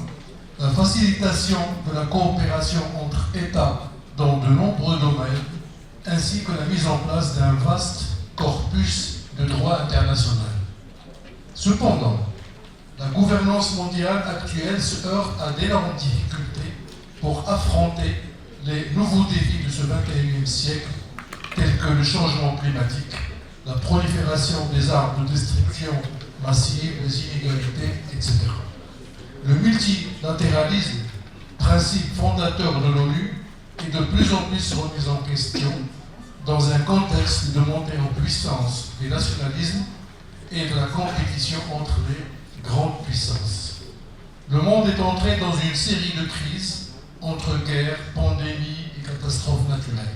la facilitation de la coopération entre États dans de nombreux domaines, ainsi que la mise en place d'un vaste corpus de droit international. Cependant, la gouvernance mondiale actuelle se heurte à d'énormes difficultés pour affronter les nouveaux défis de ce XXIe siècle, tels que le changement climatique, la prolifération des armes de destruction massive, les inégalités, etc. Le multilatéralisme, principe fondateur de l'ONU, est de plus en plus remis en question dans un contexte de montée en puissance des nationalismes et de la compétition entre les grandes puissances. Le monde est entré dans une série de crises entre guerres, pandémies et catastrophes naturelles.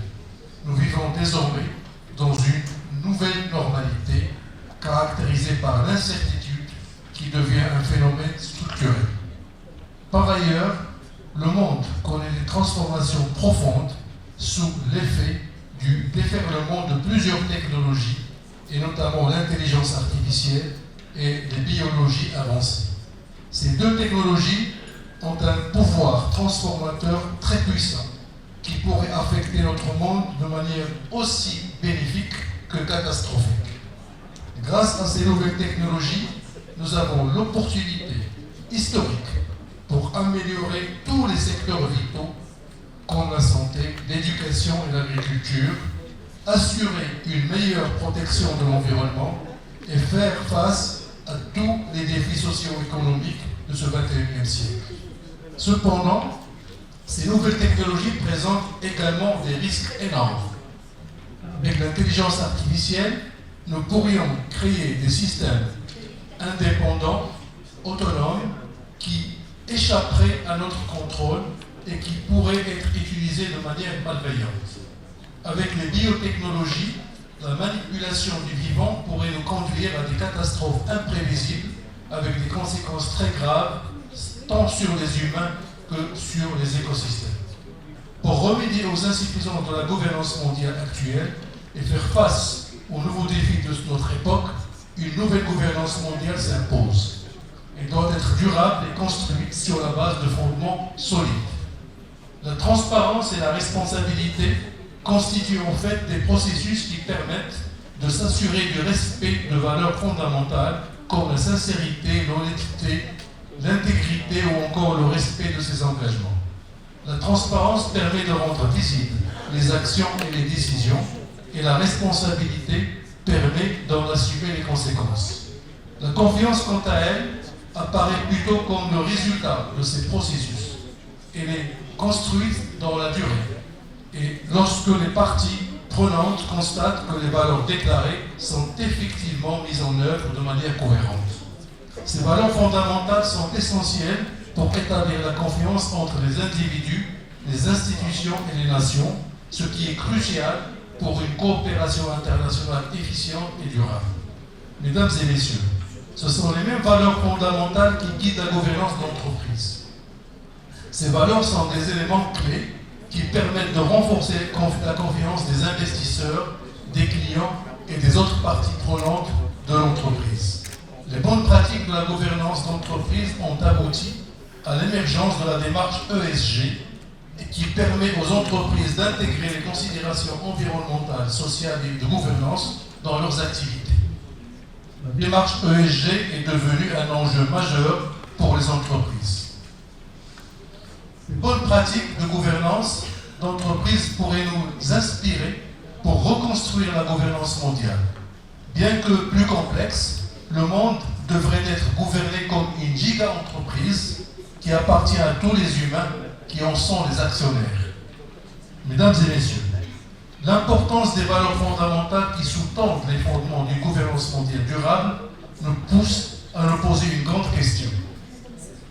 Nous vivons désormais dans une nouvelle normalité caractérisée par l'incertitude qui devient un phénomène structurel. Par ailleurs, le monde connaît des transformations profondes sous l'effet du déferlement de plusieurs technologies, et notamment l'intelligence artificielle et les biologies avancées. Ces deux technologies ont un pouvoir transformateur très puissant qui pourrait affecter notre monde de manière aussi bénéfique que catastrophique. Grâce à ces nouvelles technologies, nous avons l'opportunité historique pour améliorer tous les secteurs vitaux comme la santé, l'éducation et l'agriculture, assurer une meilleure protection de l'environnement et faire face à tous les défis socio-économiques de ce XXIe siècle. Cependant, ces nouvelles technologies présentent également des risques énormes. Avec l'intelligence artificielle, nous pourrions créer des systèmes indépendants, autonomes, qui échapperaient à notre contrôle et qui pourraient être utilisés de manière malveillante. Avec les biotechnologies, la manipulation du vivant pourrait nous conduire à des catastrophes imprévisibles avec des conséquences très graves, tant sur les humains que sur les écosystèmes. Pour remédier aux insuffisances de la gouvernance mondiale actuelle et faire face aux nouveaux défis de notre époque, une nouvelle gouvernance mondiale s'impose. Elle doit être durable et construite sur la base de fondements solides. La transparence et la responsabilité constituent en fait des processus qui permettent de s'assurer du respect de valeurs fondamentales comme la sincérité, l'honnêteté, l'intégrité ou encore le respect de ses engagements. La transparence permet de rendre visibles les actions et les décisions, et la responsabilité permet d'en assumer les conséquences. La confiance, quant à elle, apparaît plutôt comme le résultat de ces processus. Elle est construite dans la durée. Et lorsque les parties prenantes constatent que les valeurs déclarées sont effectivement mises en œuvre de manière cohérente. Ces valeurs fondamentales sont essentielles pour établir la confiance entre les individus, les institutions et les nations, ce qui est crucial pour une coopération internationale efficiente et durable. Mesdames et messieurs, ce sont les mêmes valeurs fondamentales qui guident la gouvernance d'entreprise. Ces valeurs sont des éléments clés qui permettent de renforcer la confiance des investisseurs, des clients et des autres parties prenantes de l'entreprise. Les bonnes pratiques de la gouvernance d'entreprise ont abouti à l'émergence de la démarche ESG qui permet aux entreprises d'intégrer les considérations environnementales, sociales et de gouvernance dans leurs activités. La démarche ESG est devenue un enjeu majeur pour les entreprises. Les bonnes pratiques de gouvernance d'entreprise pourraient nous inspirer pour reconstruire la gouvernance mondiale. Bien que plus complexe, le monde devrait être gouverné comme une giga-entreprise qui appartient à tous les humains qui en sont les actionnaires. Mesdames et messieurs, l'importance des valeurs fondamentales qui sous-tendent les fondements d'une gouvernance mondiale durable nous pousse à nous poser une grande question.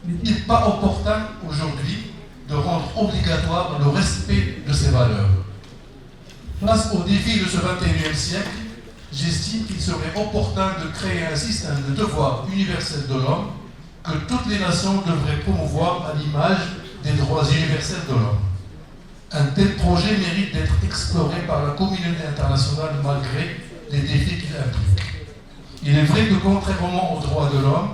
N'est-il pas opportun aujourd'hui de rendre obligatoire le respect de ces valeurs? Face aux défis de ce XXIe siècle, j'estime qu'il serait opportun de créer un système de devoirs universels de l'homme que toutes les nations devraient promouvoir à l'image des droits universels de l'homme. Un tel projet mérite d'être exploré par la communauté internationale malgré les défis qu'il implique. Il est vrai que contrairement aux droits de l'homme,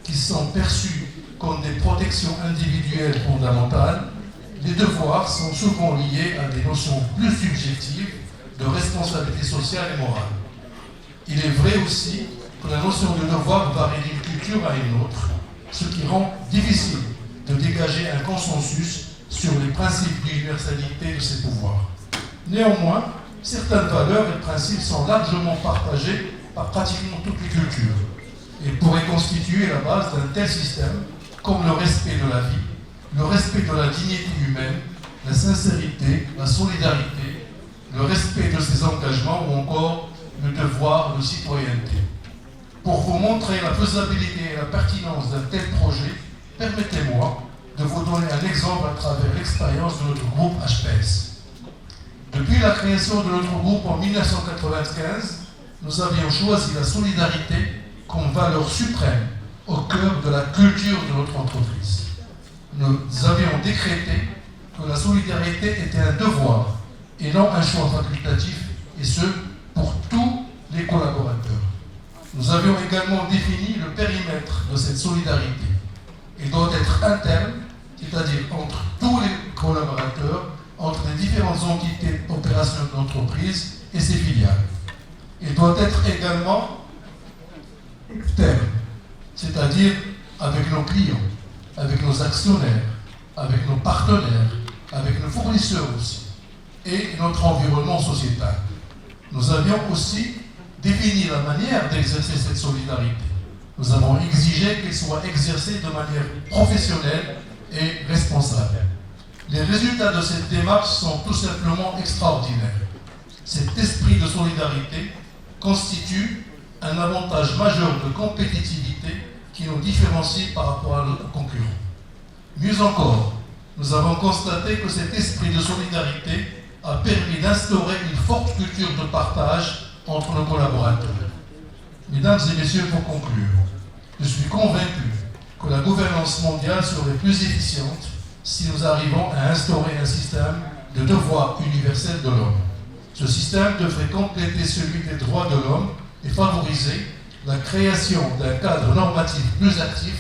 qui sont perçus comme des protections individuelles fondamentales, les devoirs sont souvent liés à des notions plus subjectives de responsabilité sociale et morale. Il est vrai aussi que la notion de devoir varie d'une culture à une autre, ce qui rend difficile de dégager un consensus sur les principes d'universalité de ces pouvoirs. Néanmoins, certaines valeurs et principes sont largement partagés par pratiquement toutes les cultures et pourraient constituer la base d'un tel système comme le respect de la vie, le respect de la dignité humaine, la sincérité, la solidarité, le respect de ses engagements ou encore le devoir de citoyenneté. Pour vous montrer la faisabilité et la pertinence d'un tel projet, permettez-moi de vous donner un exemple à travers l'expérience de notre groupe HPS. Depuis la création de notre groupe en 1995, nous avions choisi la solidarité comme valeur suprême au cœur de la culture de notre entreprise. Nous avions décrété que la solidarité était un devoir et non un choix facultatif, et ce, pour tous les collaborateurs. Nous avions également défini le périmètre de cette solidarité. Il doit être interne, c'est-à-dire entre tous les collaborateurs, entre les différentes entités opérationnelles de l'entreprise et ses filiales. Il doit être également externe, c'est-à-dire avec nos clients, avec nos actionnaires, avec nos partenaires, avec nos fournisseurs aussi, et notre environnement sociétal. Nous avions aussi défini la manière d'exercer cette solidarité. Nous avons exigé qu'elle soit exercée de manière professionnelle et responsable. Les résultats de cette démarche sont tout simplement extraordinaires. Cet esprit de solidarité constitue un avantage majeur de compétitivité qui nous différencie par rapport à nos concurrents. Mieux encore, nous avons constaté que cet esprit de solidarité a permis d'instaurer une forte culture de partage entre nos collaborateurs. Mesdames et messieurs, pour conclure, je suis convaincu que la gouvernance mondiale serait plus efficiente si nous arrivons à instaurer un système de devoirs universels de l'homme. Ce système devrait compléter celui des droits de l'homme et favoriser la création d'un cadre normatif plus actif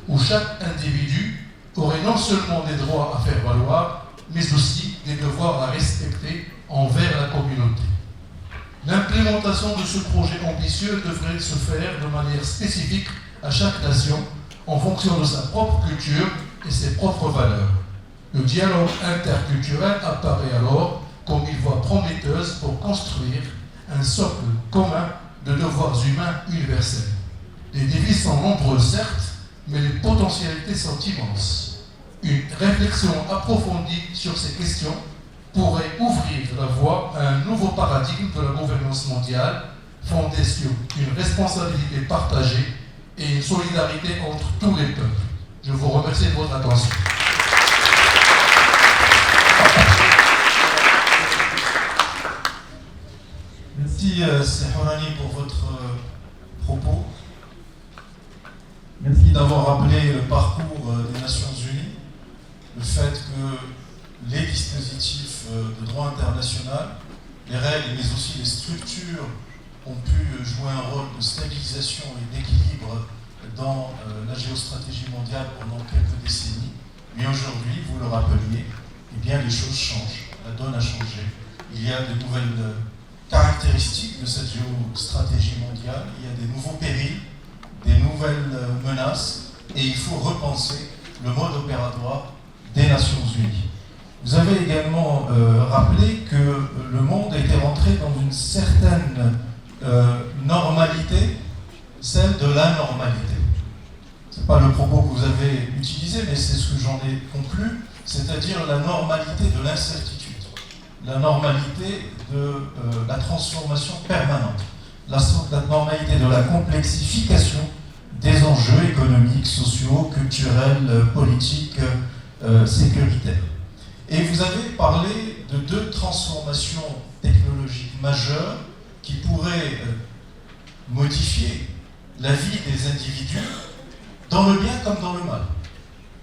où chaque individu aurait non seulement des droits à faire valoir, mais aussi des devoirs à respecter envers la communauté. L'implémentation de ce projet ambitieux devrait se faire de manière spécifique à chaque nation en fonction de sa propre culture et ses propres valeurs. Le dialogue interculturel apparaît alors comme une voie prometteuse pour construire un socle commun de devoirs humains universels. Les défis sont nombreux, certes, mais les potentialités sont immenses. Une réflexion approfondie sur ces questions pourrait ouvrir la voie à un nouveau paradigme de la gouvernance mondiale fondé sur une responsabilité partagée et une solidarité entre tous les peuples. Je vous remercie de votre attention. Merci Sehourani pour votre propos. Merci d'avoir rappelé le parcours des Nations Unies, le fait que les dispositifs de droit international, les règles, mais aussi les structures ont pu jouer un rôle de stabilisation et d'équilibre dans la géostratégie mondiale pendant quelques décennies. Mais aujourd'hui, vous le rappeliez, eh bien les choses changent, la donne a changé. Il y a de nouvelles caractéristiques de cette géostratégie mondiale, il y a des nouveaux périls, des nouvelles menaces, et il faut repenser le mode opératoire des Nations Unies. Vous avez également rappelé que le monde était rentré dans une certaine normalité, celle de la normalité. Ce n'est pas le propos que vous avez utilisé, mais c'est ce que j'en ai conclu, c'est-à-dire la normalité de l'incertitude, la normalité de la transformation permanente, la normalité de la complexification des enjeux économiques, sociaux, culturels, politiques, sécuritaires. Et vous avez parlé de deux transformations technologiques majeures qui pourraient modifier la vie des individus dans le bien comme dans le mal.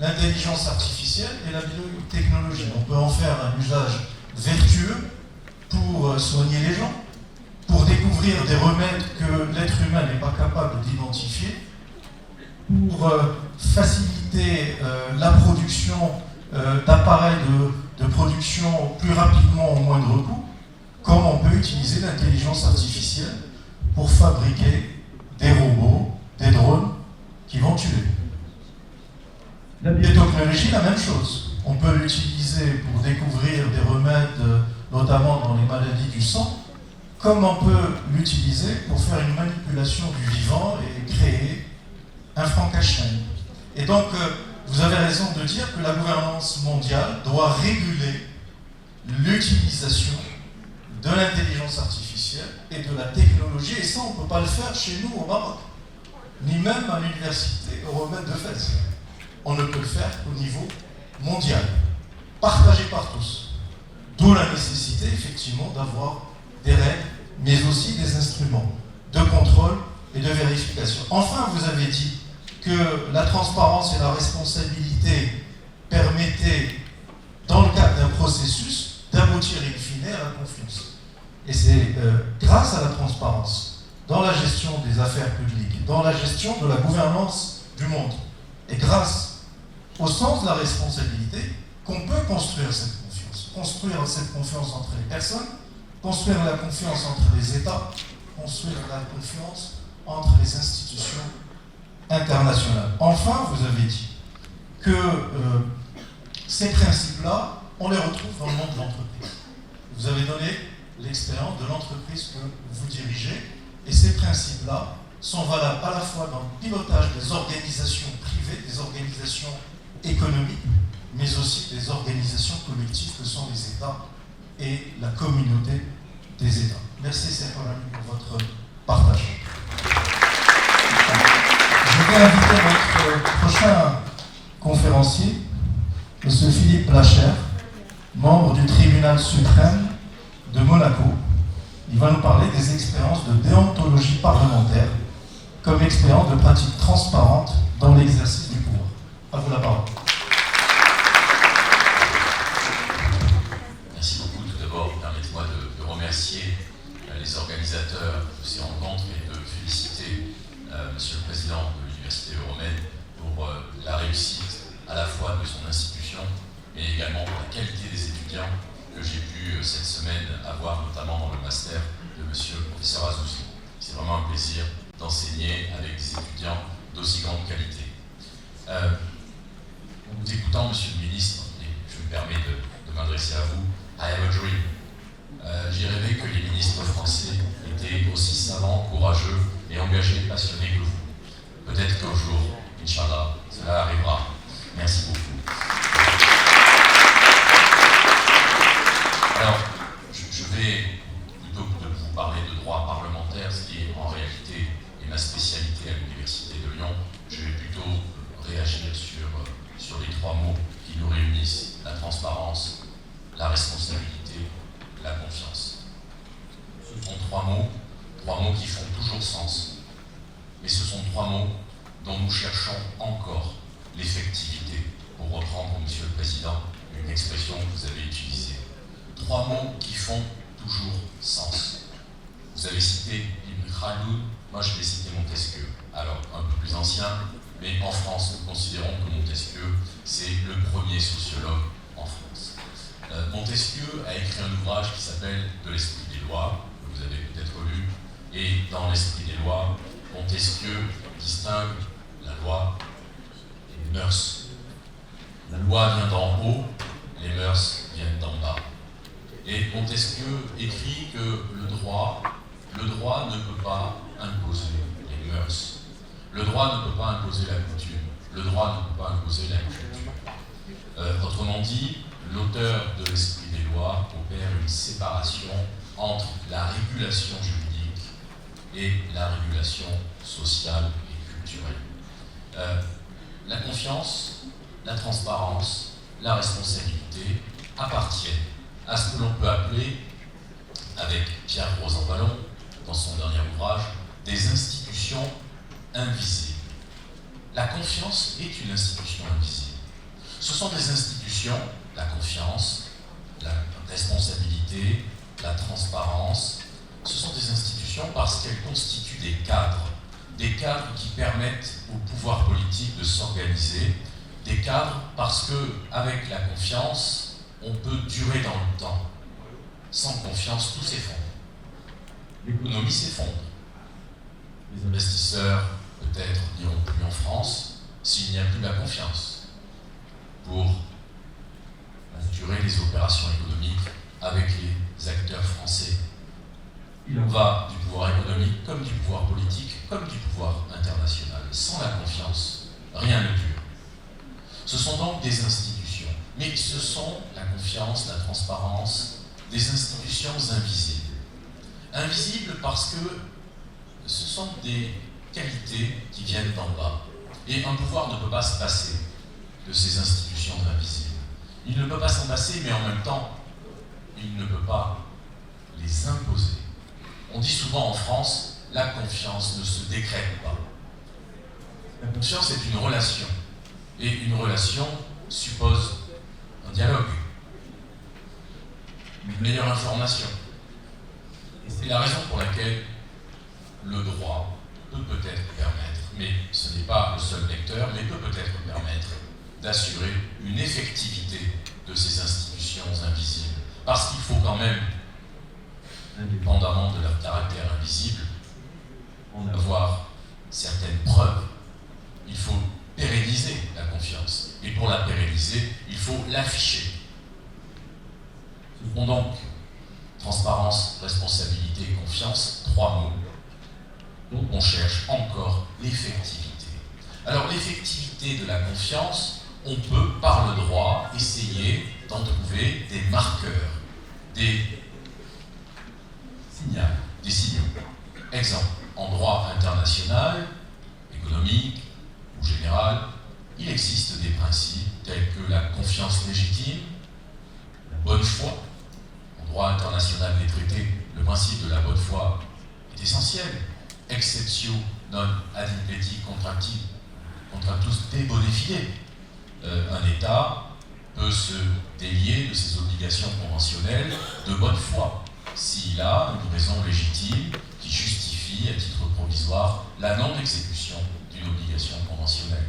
L'intelligence artificielle et la biotechnologie. On peut en faire un usage vertueux pour soigner les gens, pour découvrir des remèdes que l'être humain n'est pas capable d'identifier, pour faciliter la production d'appareils de production plus rapidement au moindre coût, comme on peut utiliser l'intelligence artificielle pour fabriquer des robots, des drones qui vont tuer. La biotechnologie, la même chose. On peut l'utiliser pour découvrir des remèdes, notamment dans les maladies du sang, comme on peut l'utiliser pour faire une manipulation du vivant et créer un Frankenstein. Et donc, vous avez raison de dire que la gouvernance mondiale doit réguler l'utilisation de l'intelligence artificielle et de la technologie, et ça, on ne peut pas le faire chez nous au Maroc, ni même à l'université européenne de Fès. On ne peut le faire qu'au niveau mondial, partagé par tous. D'où la nécessité, effectivement, d'avoir des règles, mais aussi des instruments de contrôle et de vérification. Enfin, vous avez dit que la transparence et la responsabilité permettaient, dans le cadre d'un processus, d'aboutir in fine à la confiance. Et c'est grâce à la transparence, dans la gestion des affaires publiques, dans la gestion de la gouvernance du monde, et grâce au sens de la responsabilité, qu'on peut construire cette confiance. Construire cette confiance entre les personnes, construire la confiance entre les États, construire la confiance entre les institutions internationales. Enfin, vous avez dit que ces principes-là, on les retrouve dans le monde de l'entreprise. Vous avez donné l'expérience de l'entreprise que vous dirigez, et ces principes-là sont valables à la fois dans le pilotage des organisations privées, des organisations économiques, mais aussi des organisations collectives que sont les États et la communauté des États. Merci, Cheikh Olami, pour votre partage. Je vais inviter notre prochain conférencier, M. Philippe Blacher, membre du tribunal suprême de Monaco. Il va nous parler des expériences de déontologie parlementaire comme expérience de pratique transparente dans l'exercice du pouvoir. À vous la parole. Merci beaucoup. Tout d'abord, permettez-moi de remercier les organisateurs de ces rencontres et de féliciter Monsieur le Président de l'Université Euromed pour la réussite à la fois de son institution, mais également pour la qualité des étudiants que j'ai pu cette semaine avoir, notamment dans le master de Monsieur le Professeur Azouzou. C'est vraiment un plaisir d'enseigner avec des étudiants d'aussi grande qualité. En vous écoutant, Monsieur le Ministre, et je me permets de m'adresser à vous, I have a dream. J'ai rêvé que les ministres français étaient aussi savants, courageux et engagés, passionnés que vous. Peut-être qu'un jour, Inch'Allah, cela arrivera. Merci beaucoup. Alors, je vais, plutôt que de vous parler de droit parlementaire, ce qui en réalité est ma spécialité à l'Université de Lyon, je vais plutôt réagir sur les trois mots qui nous réunissent: la transparence, la responsabilité, la confiance. Ce sont trois mots qui font toujours sens, mais ce sont trois mots dont nous cherchons encore l'effectivité, pour reprendre, Monsieur le Président, une expression que vous avez utilisée. Trois mots qui font toujours sens. Vous avez cité Ibn Khaldoun, moi je vais citer Montesquieu. Alors, un peu plus ancien, mais en France, nous considérons que Montesquieu, c'est le premier sociologue en France. Montesquieu a écrit un ouvrage qui s'appelle « De l'esprit des lois », que vous avez peut-être lu, et dans l'esprit des lois, Montesquieu distingue la loi et les mœurs. La loi vient d'en haut, les mœurs viennent d'en bas. Et Montesquieu écrit que le droit ne peut pas imposer les mœurs. Le droit ne peut pas imposer la coutume. Le droit ne peut pas imposer la culture. Autrement dit, l'auteur de l'esprit des lois opère une séparation entre la régulation juridique et la régulation sociale et culturelle. La confiance, la transparence, la responsabilité appartiennent à ce que l'on peut appeler, avec Pierre Rosanvallon, dans son dernier ouvrage, des institutions invisibles. la confiance est une institution invisible. Ce sont des institutions, la confiance, la responsabilité, la transparence, ce sont des institutions parce qu'elles constituent des cadres qui permettent au pouvoir politique de s'organiser, des cadres parce qu'avec la confiance, on peut durer dans le temps. Sans confiance, tout s'effondre. L'économie s'effondre. Les investisseurs, peut-être, n'iront plus en France s'il n'y a plus la confiance pour assurer les opérations économiques avec les acteurs français. Il en va du pouvoir économique comme du pouvoir politique, comme du pouvoir international. Sans la confiance, rien ne dure. Ce sont donc des institutions, mais ce sont la confiance, la transparence, des institutions invisibles. Invisibles parce que ce sont des qualités qui viennent d'en bas. Et un pouvoir ne peut pas se passer de ces institutions invisibles. Il ne peut pas s'en passer, mais en même temps, il ne peut pas les imposer. On dit souvent en France, la confiance ne se décrète pas. La confiance est une relation. Et une relation suppose un dialogue, une meilleure information. Et c'est la raison pour laquelle le droit peut peut-être permettre, mais ce n'est pas le seul vecteur, mais peut peut-être permettre d'assurer une effectivité de ces institutions invisibles. Parce qu'il faut quand même, indépendamment de leur caractère invisible, en avoir certaines preuves. Il faut pérenniser la confiance. Et pour la pérenniser, il faut l'afficher. Ce sont donc transparence, responsabilité et confiance, 3 mots dont on cherche encore l'effectivité. Alors l'effectivité de la confiance, on peut, par le droit, essayer d'en trouver des marqueurs, des signaux. Exemple, en droit international, économique ou général, il existe des principes tels que la confiance légitime, la bonne foi. En droit international des traités, le principe de la bonne foi est essentiel. Exceptio non adimpleti contractus de bone fide. Un État peut se délier de ses obligations conventionnelles de bonne foi s'il a une raison légitime qui justifie à titre provisoire la non-exécution d'une obligation conventionnelle.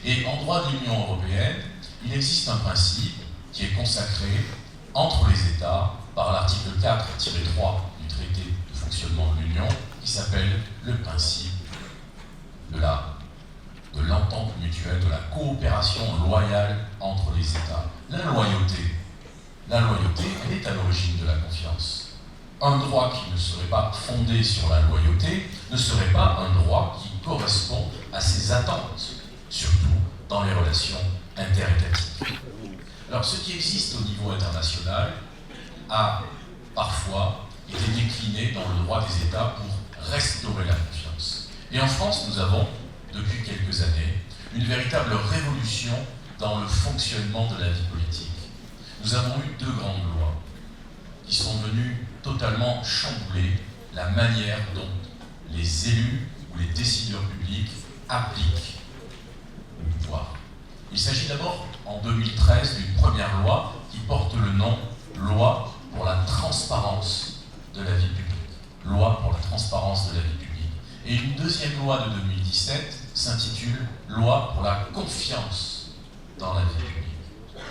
Et en droit de l'Union européenne, il existe un principe qui est consacré entre les États par l'article 4-3 du traité de fonctionnement de l'Union, qui s'appelle le principe de l'entente mutuelle, de la coopération loyale entre les États. La loyauté, elle est à l'origine de la confiance. Un droit qui ne serait pas fondé sur la loyauté ne serait pas un droit qui correspond à ses attentes, surtout dans les relations interétatiques. Alors, ce qui existe au niveau international a parfois été décliné dans le droit des États pour restaurer la confiance. Et en France, nous avons, depuis quelques années, une véritable révolution dans le fonctionnement de la vie politique. Nous avons eu 2 grandes lois qui sont venues totalement chambouler la manière dont les élus ou les décideurs publics appliquent le pouvoir. Il s'agit d'abord, en 2013, d'une première loi qui porte le nom « Loi pour la transparence de la vie publique ». Loi pour la transparence de la vie publique. Et une deuxième loi de 2017 s'intitule « Loi pour la confiance dans la vie publique ».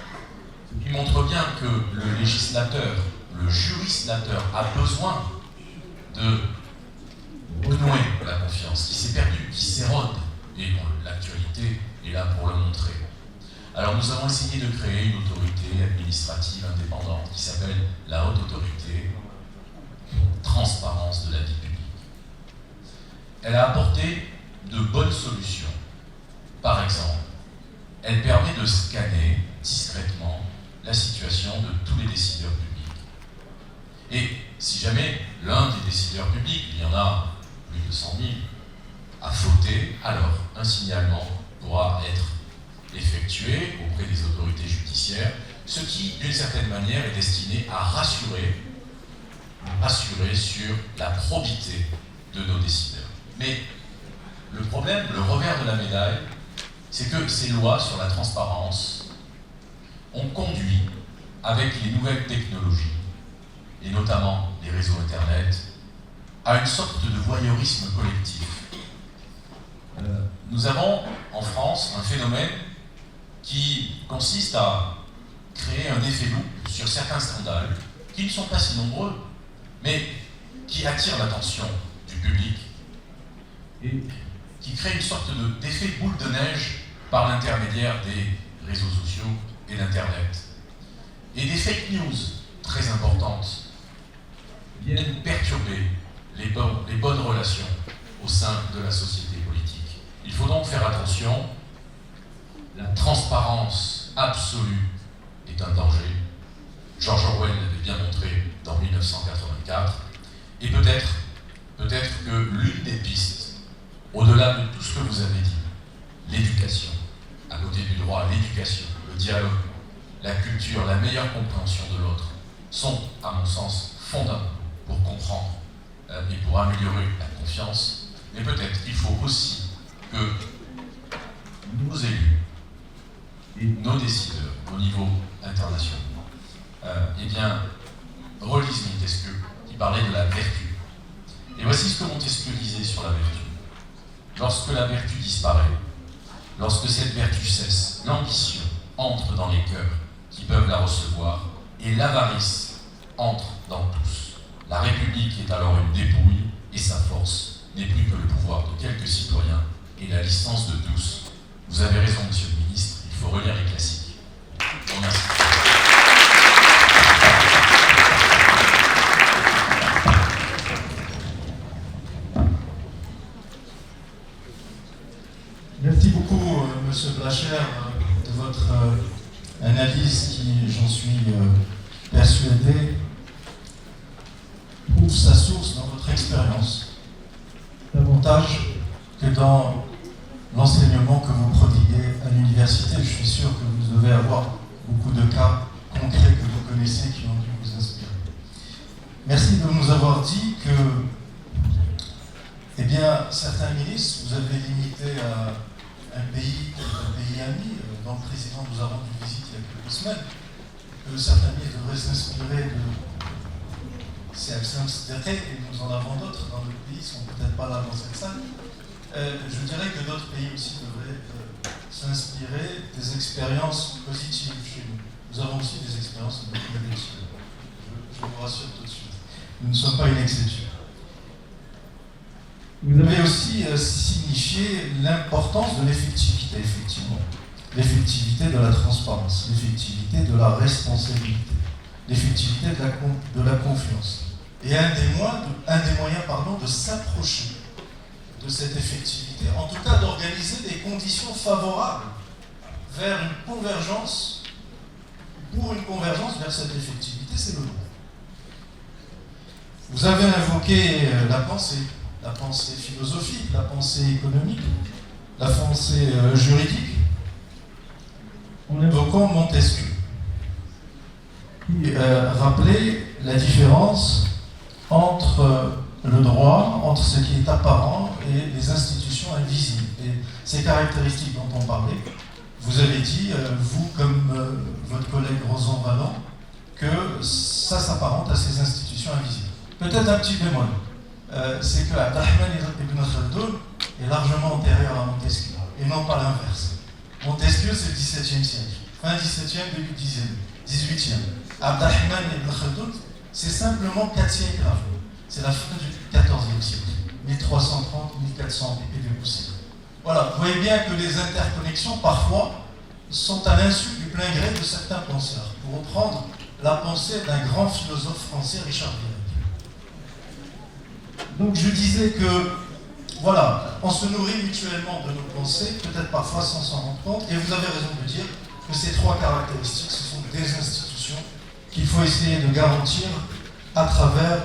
Il montre bien que le législateur, le jurislateur a besoin de renouer la confiance qui s'est perdue, qui s'érode. Et l'actualité est là pour le montrer. Alors nous avons essayé de créer une autorité administrative indépendante qui s'appelle la Haute Autorité Transparence de la vie publique. Elle a apporté de bonnes solutions. Par exemple, elle permet de scanner discrètement la situation de tous les décideurs publics. Et si jamais l'un des décideurs publics, il y en a plus de 100 000, a fauté, alors un signalement pourra être effectué auprès des autorités judiciaires, ce qui, d'une certaine manière, est destiné à rassurer sur la probité de nos décideurs. Mais le problème, le revers de la médaille, c'est que ces lois sur la transparence ont conduit, avec les nouvelles technologies, et notamment les réseaux Internet, à une sorte de voyeurisme collectif. Nous avons en France un phénomène qui consiste à créer un effet loupe sur certains scandales, qui ne sont pas si nombreux, mais qui attirent l'attention du public et qui crée une sorte d'effet boule de neige par l'intermédiaire des réseaux sociaux et d'Internet. Et des fake news très importantes viennent perturber les bonnes relations au sein de la société politique. Il faut donc faire attention. La transparence absolue est un danger. George Orwell l'avait bien montré dans 1984. Et peut-être que l'une des pistes, au-delà de tout ce que vous avez dit, l'éducation, à côté du droit, l'éducation, le dialogue, la culture, la meilleure compréhension de l'autre, sont, à mon sens, fondamentaux pour comprendre et pour améliorer la confiance. Mais peut-être qu'il faut aussi que nos élus et nos décideurs au niveau international relisent Montesquieu qui parlait de la vertu. Et voici ce que Montesquieu disait sur la vertu. Lorsque la vertu disparaît, lorsque cette vertu cesse, l'ambition entre dans les cœurs qui peuvent la recevoir et l'avarice entre dans tous. La République est alors une dépouille et sa force n'est plus que le pouvoir de quelques citoyens et la licence de tous. Vous avez raison, monsieur le ministre, il faut relire les classiques. Je vous remercie. Merci beaucoup, monsieur Blacher, de votre analyse qui, j'en suis persuadé, trouve sa source dans votre expérience, davantage que dans l'enseignement que vous prodiguez à l'université. Je suis sûr que vous devez avoir beaucoup de cas concrets que vous connaissez qui ont dû vous inspirer. Merci de nous avoir dit que, eh bien, certains ministres, vous avez limité à un pays ami, dont le président nous a rendu visite il y a quelques semaines, que certains ministres devraient s'inspirer de ces actions, et nous en avons d'autres dans le pays, ils ne sont peut-être pas là dans cette salle. Je dirais que d'autres pays aussi devraient s'inspirer des expériences positives chez nous. Nous avons aussi des expériences beaucoup négatives. Je vous rassure tout de suite. Nous ne sommes pas une exception. Vous avez aussi signifié l'importance de l'effectivité, effectivement. L'effectivité de la transparence, l'effectivité de la responsabilité, l'effectivité de la confiance. Et un des moyens de s'approcher de cette effectivité, en tout cas d'organiser des conditions favorables vers une convergence, pour une convergence vers cette effectivité, c'est le droit. Vous avez invoqué la pensée philosophique, la pensée économique, la pensée juridique, en évoquant Montesquieu, qui rappelait la différence entre le droit, entre ce qui est apparent et les institutions invisibles. Et ces caractéristiques dont on parlait, vous avez dit, vous comme votre collègue Rosan Valland, que ça s'apparente à ces institutions invisibles. Peut-être un petit bémol. C'est que Abdelrahman ibn Khaldoun est largement antérieur à Montesquieu, et non pas l'inverse. Montesquieu, c'est le XVIIe siècle, fin XVIIe, début XVIIIe. Abdelrahman ibn Khaldoun, c'est simplement 4 siècles avant. C'est la fin du XIVe siècle, 1330, 1400 et des poussières. Voilà, vous voyez bien que les interconnexions, parfois, sont à l'insu du plein gré de certains penseurs. Pour reprendre la pensée d'un grand philosophe français, Richard Villeray. Donc je disais que, voilà, on se nourrit mutuellement de nos pensées, peut-être parfois sans s'en rendre compte, et vous avez raison de dire que ces 3 caractéristiques, ce sont des institutions qu'il faut essayer de garantir à travers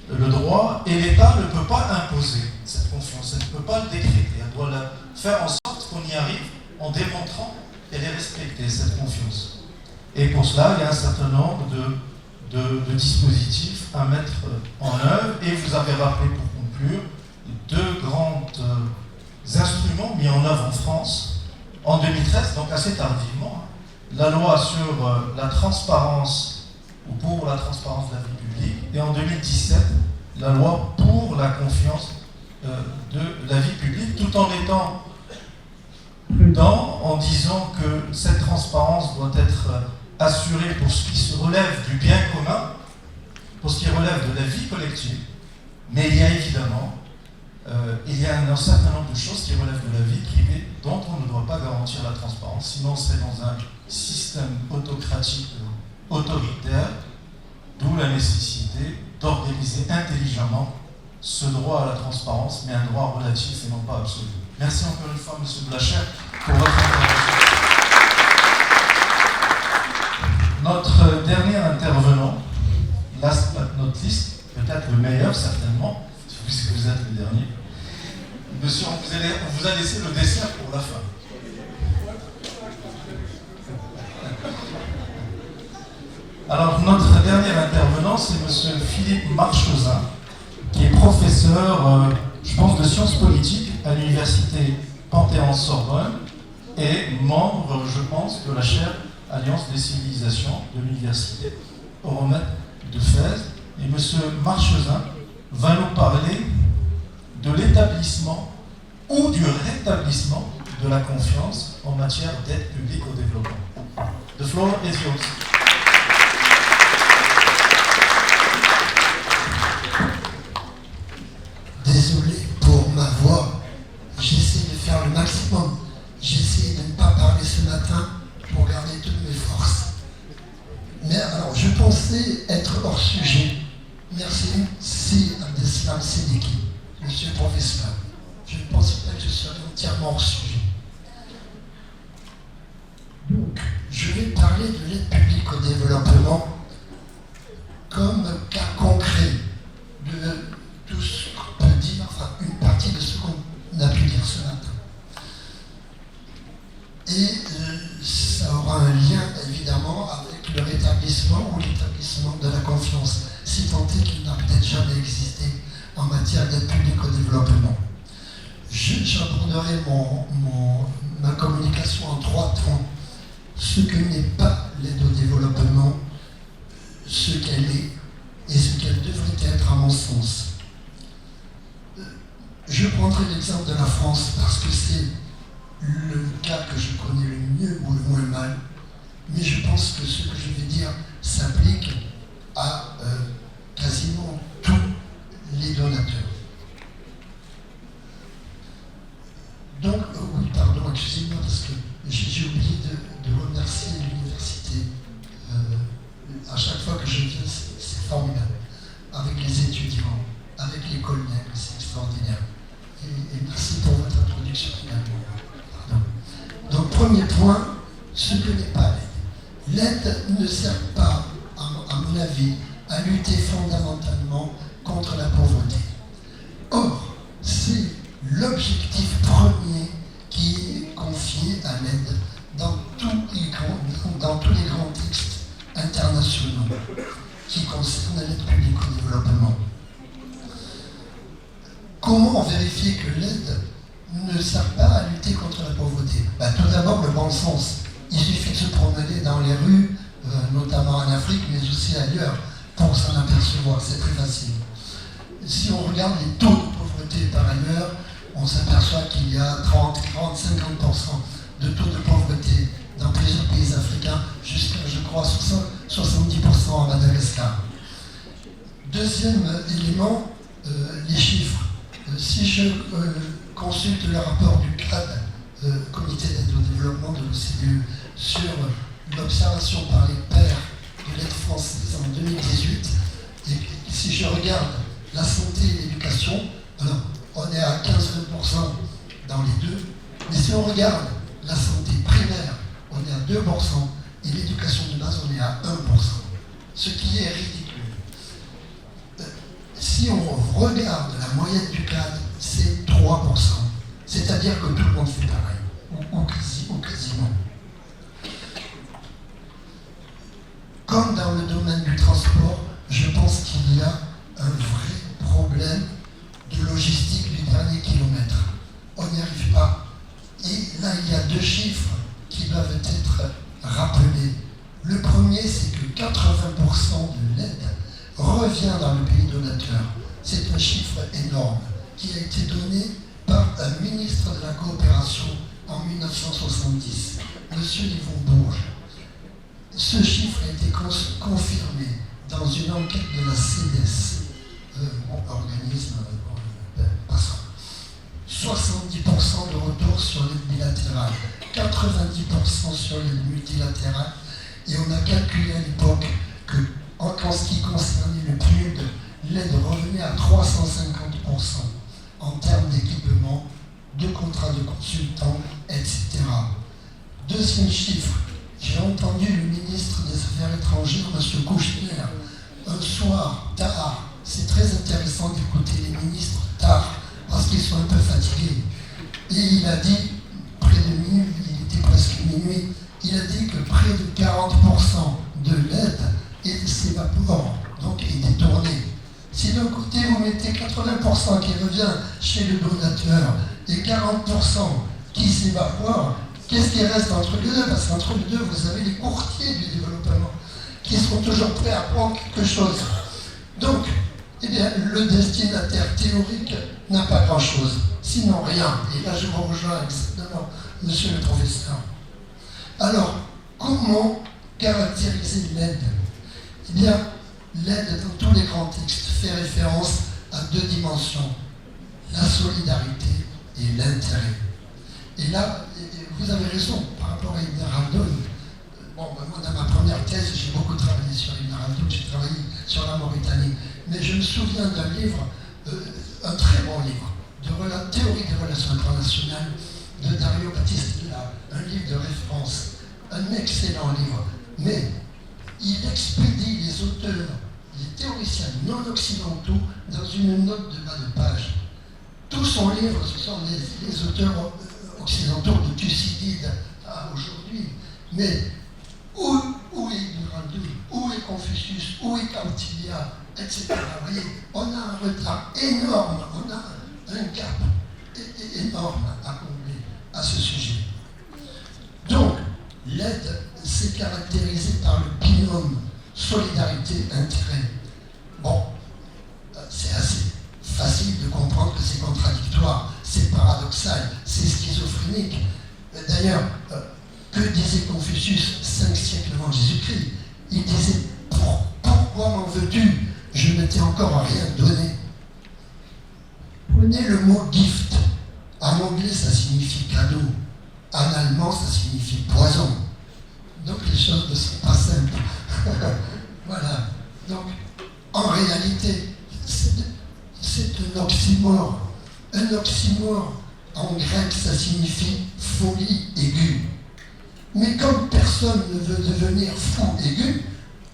le droit, et l'État ne peut pas imposer cette confiance, elle ne peut pas le décréter, elle doit faire en sorte qu'on y arrive en démontrant qu'elle est respectée, cette confiance. Et pour cela, il y a un certain nombre de dispositifs à mettre en œuvre, et vous avez rappelé pour conclure 2 grandes instruments mis en œuvre en France en 2013, donc assez tardivement. La loi sur la transparence ou pour la transparence de la vie publique, et en 2017, la loi pour la confiance de la vie publique, tout en étant prudent en disant que cette transparence doit être assurée pour ce qui se relève du bien commun, pour ce qui relève de la vie collective, mais il y a évidemment un certain nombre de choses qui relèvent de la vie privée dont on ne doit pas garantir la transparence, sinon c'est dans un système autocratique, autoritaire, d'où la nécessité d'organiser intelligemment ce droit à la transparence, mais un droit relatif et non pas absolu. Merci encore une fois, M. Blacher, pour votre intervention. Notre dernier intervenant, last but not least, peut-être le meilleur certainement, puisque vous êtes le dernier. Monsieur, on vous a laissé le dessert pour la fin. Alors, notre dernier intervenant, c'est M. Philippe Marchezin, qui est professeur, je pense, de sciences politiques à l'université Panthéon-Sorbonne et membre, je pense, de la chaire Alliance des civilisations de l'université Euromède de Fès. Et M. Marchezin va nous parler de l'établissement ou du rétablissement de la confiance en matière d'aide publique au développement. The floor is yours. Désolé pour ma voix, j'essaie de faire le maximum. J'essaie de ne pas parler ce matin pour garder toutes mes forces. Mais alors, je pensais être hors sujet. Merci, c'est Abdeslam Sédiki, monsieur le professeur. Je ne pense pas que je serai entièrement hors sujet. Donc, je vais parler de l'aide publique au développement comme cas concret de tout ce qu'on peut dire, enfin une partie de ce qu'on a pu dire ce matin. Et ça aura un lien évidemment avec le rétablissement ou l'établissement de la confiance, si tant est qu'il n'a peut-être jamais existé en matière d'aide publique au développement. J'aborderai ma communication en 3 temps. Ce que n'est pas l'aide au développement, ce qu'elle est et ce qu'elle devrait être à mon sens. Je prendrai l'exemple de la France parce que c'est le cas que je connais le mieux ou le moins mal, mais je pense que ce que je vais dire s'applique à quasiment tous les donateurs. Donc, oui, pardon, excusez-moi, parce que j'ai oublié de remercier l'université. À chaque fois que je viens, c'est formidable. Avec les étudiants, avec les collègues, c'est extraordinaire. Et merci pour votre introduction finalement. Pardon. Donc, premier point, ce que n'est pas l'aide. L'aide ne sert pas, à mon avis, à lutter fondamentalement contre la pauvreté. Or, c'est l'objectif premier qui est confié à l'aide dans tous les grands textes internationaux qui concernent l'aide publique au développement. Comment vérifier que l'aide ne sert pas à lutter contre la pauvreté? Tout d'abord, le bon sens. Il suffit de se promener dans les rues, notamment en Afrique, mais aussi ailleurs, pour s'en apercevoir. C'est très facile. Si on regarde les taux de pauvreté par ailleurs, on s'aperçoit qu'il y a 30, 40, 50% de taux de pauvreté dans plusieurs pays africains, jusqu'à, je crois, 70% en Madagascar. Deuxième élément, les chiffres. Si je consulte le rapport du CAD, Comité d'aide au développement de l'OCDE, sur l'observation par les pairs de l'aide française en 2018, et si je regarde la santé et l'éducation, alors on est à 15-20% dans les deux, mais si on regarde la santé primaire, on est à 2%, et l'éducation de base, on est à 1%, ce qui est ridicule. Si on regarde la moyenne du CAD, c'est 3%, c'est-à-dire que tout le monde fait pareil, ou quasiment. Comme dans le domaine du transport, je pense qu'il y a un vrai problème de logistique du dernier kilomètre. On n'y arrive Le premier, c'est que 80% de l'aide revient dans le pays donateur. C'est un chiffre énorme qui a été donné par un ministre de la coopération en 1970, M. Yvon Bourges. Ce chiffre a été confirmé dans une enquête de la CEDES, organisme passant. 70% de retour sur l'aide bilatérale, 90% sur l'aide multilatérale, et on a calculé à l'époque que, en ce qui concernait le PNUD, l'aide revenait à 350% en termes d'équipement, de contrats de consultants, etc. Deuxième chiffre, j'ai entendu le ministre des Affaires étrangères, M. Kouchner, un soir, tard. C'est très intéressant d'écouter les ministres tard, parce qu'ils sont un peu fatigués. Et il a dit, près de minuit, il était presque minuit, il a dit que près de 40% de l'aide s'évapore, donc est détournée. Si d'un côté vous mettez 80% qui revient chez le donateur et 40% qui s'évapore, qu'est-ce qui reste entre les deux? Parce qu'entre les deux, vous avez les courtiers du développement qui sont toujours prêts à prendre quelque chose. Donc, eh bien, le destinataire théorique n'a pas grand-chose, sinon rien. Et là, je vous rejoins exactement, monsieur le professeur. Alors, comment caractériser l'aide? Eh bien, l'aide, dans tous les grands textes, fait référence à deux dimensions, la solidarité et l'intérêt. Et là, vous avez raison, par rapport à Ibn Khaldun. Moi, dans ma première thèse, j'ai beaucoup travaillé sur Ibn Khaldun, j'ai travaillé sur la Mauritanie. Mais je me souviens d'un livre, un très bon livre, de théorie des relations internationales, de Dario Battistella, un livre de référence, un excellent livre. Mais il expédie les auteurs, les théoriciens non occidentaux, dans une note de bas de page. Tout son livre, ce sont les auteurs occidentaux de Thucydide à aujourd'hui. Mais où est Ibn Khaldun, où est Confucius, où est Kautilya, etc. Vous voyez, on a un retard énorme, on a un gap énorme à combler à ce sujet. Donc, l'aide s'est caractérisée par le binôme solidarité-intérêt. Bon, c'est assez facile de comprendre que c'est contradictoire, c'est paradoxal, c'est schizophrénique. D'ailleurs, que disait Confucius 5 siècles avant Jésus-Christ? Il disait « Pourquoi m'en veux-tu? Je ne t'ai encore rien donné. » Prenez le mot « gift ». En anglais, ça signifie cadeau. En allemand, ça signifie poison. Donc les choses ne sont pas simples. Voilà. Donc, en réalité, c'est un oxymore. Un oxymore, en grec, ça signifie folie aiguë. Mais comme personne ne veut devenir fou aigu,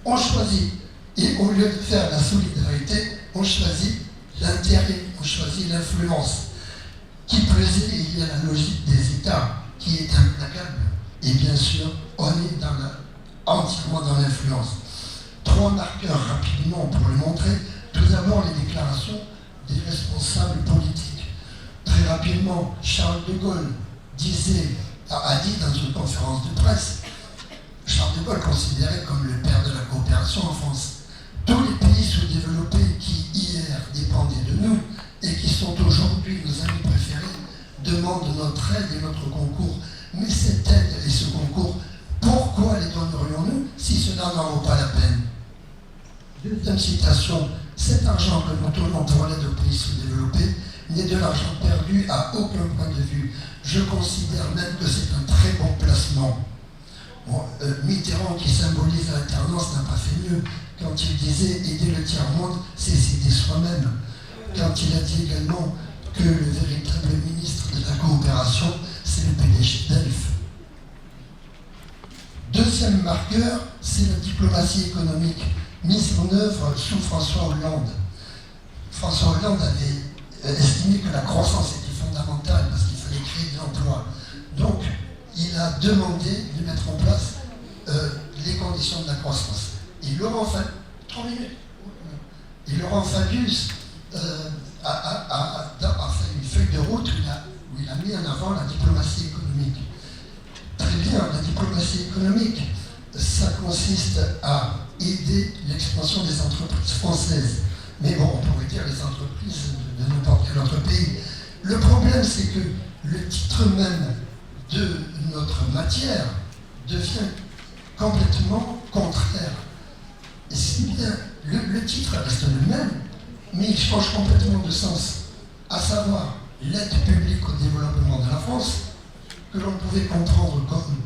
on choisit. Et au lieu de faire la solidarité, on choisit l'intérêt, on choisit l'influence. Qui plus est, il y a la logique des États qui est implacable. Et bien sûr, on est entièrement dans l'influence. 3 marqueurs rapidement pour le montrer. Tout d'abord, les déclarations des responsables politiques. Très rapidement, Charles de Gaulle a dit dans une conférence de presse, Charles de Gaulle considéré comme le père de la coopération en France. Tous les pays sous-développés qui hier dépendaient de nous et qui sont aujourd'hui nos amis préférés demandent notre aide et notre concours. Mais cette aide et ce concours, pourquoi les donnerions-nous si cela n'en vaut pas la peine? Deuxième citation, cet argent que nous donnons pour l'aide aux pays sous-développés n'est de l'argent perdu à aucun point de vue. Je considère même que c'est un très bon placement. Bon, Mitterrand, qui symbolise l'alternance, n'a pas fait mieux quand il disait « aider le tiers-monde, c'est s'aider soi-même ». Quand il a dit également que le véritable ministre de la coopération, c'est le PDG d'Elf. Deuxième marqueur, c'est la diplomatie économique mise en œuvre sous François Hollande. François Hollande avait estimé que la croissance était fondamentale parce qu'il fallait créer de l'emploi. Donc, il a demandé de mettre en place les conditions de la croissance. Et Laurent Fabius a fait une feuille de route où il a mis en avant la diplomatie économique. Très bien, la diplomatie économique. ça consiste à aider l'expansion des entreprises françaises. Mais bon, on pourrait dire les entreprises de n'importe quel autre pays. Le problème, c'est que le titre même de notre matière devient complètement contraire. Et si bien, le titre reste le même, mais il change complètement de sens. À savoir, l'aide publique au développement de la France, que l'on pouvait comprendre comme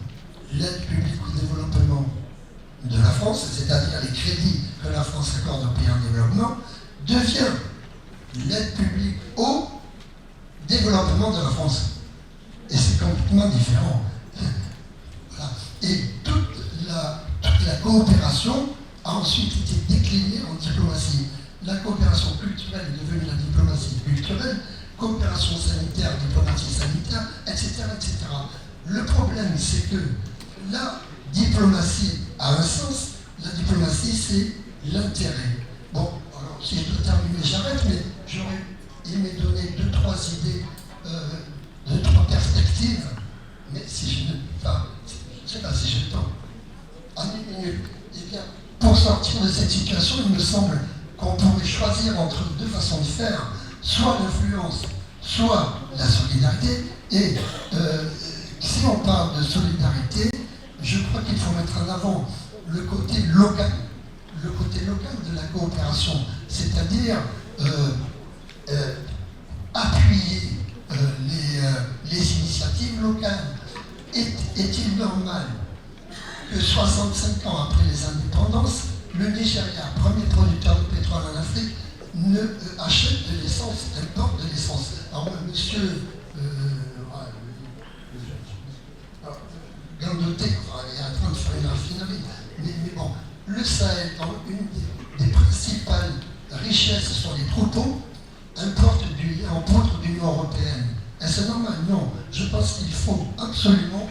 l'aide publique au développement de la France, c'est-à-dire les crédits que la France accorde aux pays en développement, devient l'aide publique au développement de la France. Et c'est complètement différent. Voilà. Et toute la coopération a ensuite été déclinée en diplomatie. La coopération culturelle est devenue la diplomatie culturelle, coopération sanitaire, diplomatie sanitaire, etc., etc. Le problème, c'est que la diplomatie a un sens. La diplomatie, c'est l'intérêt. Bon, alors si je dois terminer, j'arrête, mais j'aurais aimé donner 2-3 idées, 2-3 perspectives, mais si je ne... Enfin, je ne sais pas si j'ai le temps. En une minute. Eh bien, pour sortir de cette situation, il me semble qu'on pourrait choisir entre deux façons de faire, soit l'influence, soit la solidarité. Et si on parle de solidarité, je crois qu'il faut mettre en avant le côté local de la coopération, c'est-à-dire appuyer les initiatives locales. Est-il normal que 65 ans après les indépendances, le Nigeria, premier producteur de pétrole en Afrique, ne achète de l'essence, importe de l'essence? Alors, monsieur Dangote est en train de faire une raffinerie. Mais bon, le Sahel, dans une des principales richesses sur les troupeaux, importe du lait en poudre de l'Union européenne. Est-ce normal? Non. Je pense qu'il faut absolument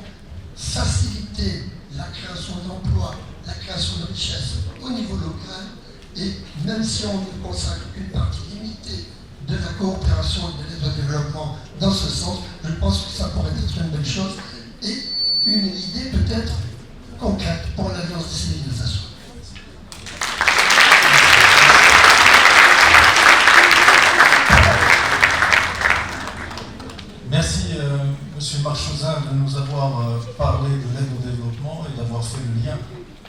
faciliter la création d'emplois, la création de richesses au niveau local, et même si on ne consacre qu'une partie limitée de la coopération et de l'aide au développement dans ce sens, je pense que ça pourrait être une belle chose et une idée peut-être concrète pour l'Alliance des civilisations. Merci, Monsieur Marchausin, de nous avoir parlé de l'aide au développement et d'avoir fait le lien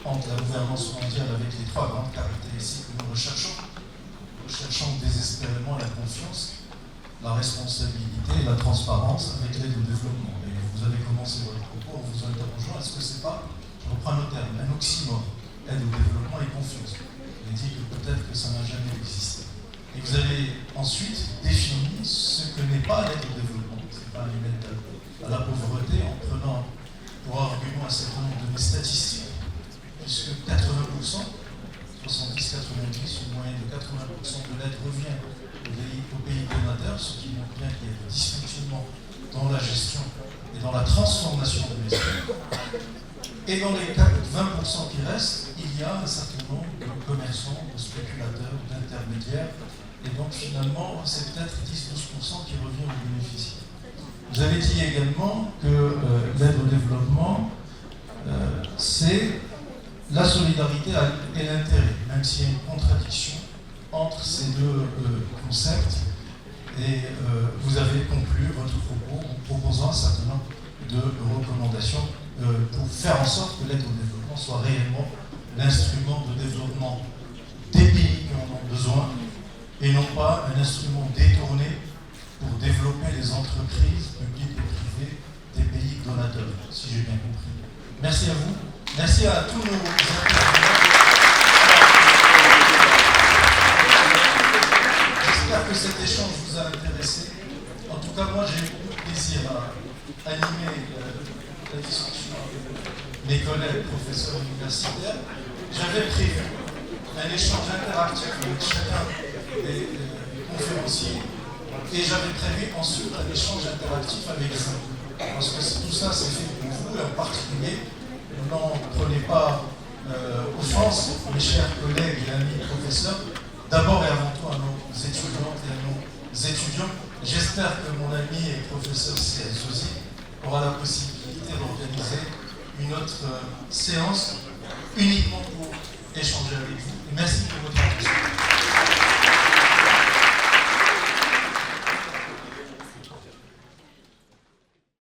entre la gouvernance mondiale avec les 3 grandes caractéristiques que nous recherchons. Nous recherchons désespérément la confiance, la responsabilité et la transparence avec l'aide au développement. Et vous avez commencé votre propos en vous interrogeant, est-ce que c'est pas, je reprends le terme, un oxymore, aide au développement et confiance. Vous avez dit que peut-être que ça n'a jamais existé. Et vous avez ensuite défini ce que n'est pas l'aide au développement. C'est pas une aide à la pauvreté en prenant pour argument un certain nombre de mes statistiques, puisque 80%, 70-90, une moyenne de 80% de l'aide revient aux pays donateurs, ce qui montre bien qu'il y a des dysfonctionnements dans la gestion et dans la transformation de l'esprit. Et dans les 20% qui restent, il y a un certain nombre de commerçants, de spéculateurs, d'intermédiaires, et donc finalement, c'est peut-être 10-12% qui revient aux bénéficiaires. Vous avez dit également que l'aide au développement, c'est la solidarité et l'intérêt, même s'il y a une contradiction entre ces deux concepts. Et vous avez conclu votre propos en proposant un certain nombre de recommandations pour faire en sorte que l'aide au développement soit réellement l'instrument de développement des pays qui en ont besoin et non pas un instrument détourné pour développer les entreprises publiques et privées des pays donateurs, si j'ai bien compris. Merci à vous. Merci à tous nos intervenants. J'espère que cet échange vous a intéressé. En tout cas, moi, j'ai eu beaucoup de plaisir à animer la discussion avec mes collègues professeurs universitaires. J'avais prévu un échange interactif avec chacun des conférenciers et j'avais prévu ensuite un échange interactif avec vous. Parce que tout ça, c'est fait pour vous, et en particulier, n'en prenez pas offense, mes chers collègues et amis professeurs, d'abord et avant tout à nos étudiantes et à nos étudiants. J'espère que mon ami et professeur C.S. Josi aura la possibilité d'organiser une autre séance uniquement pour échanger avec vous. Et merci pour votre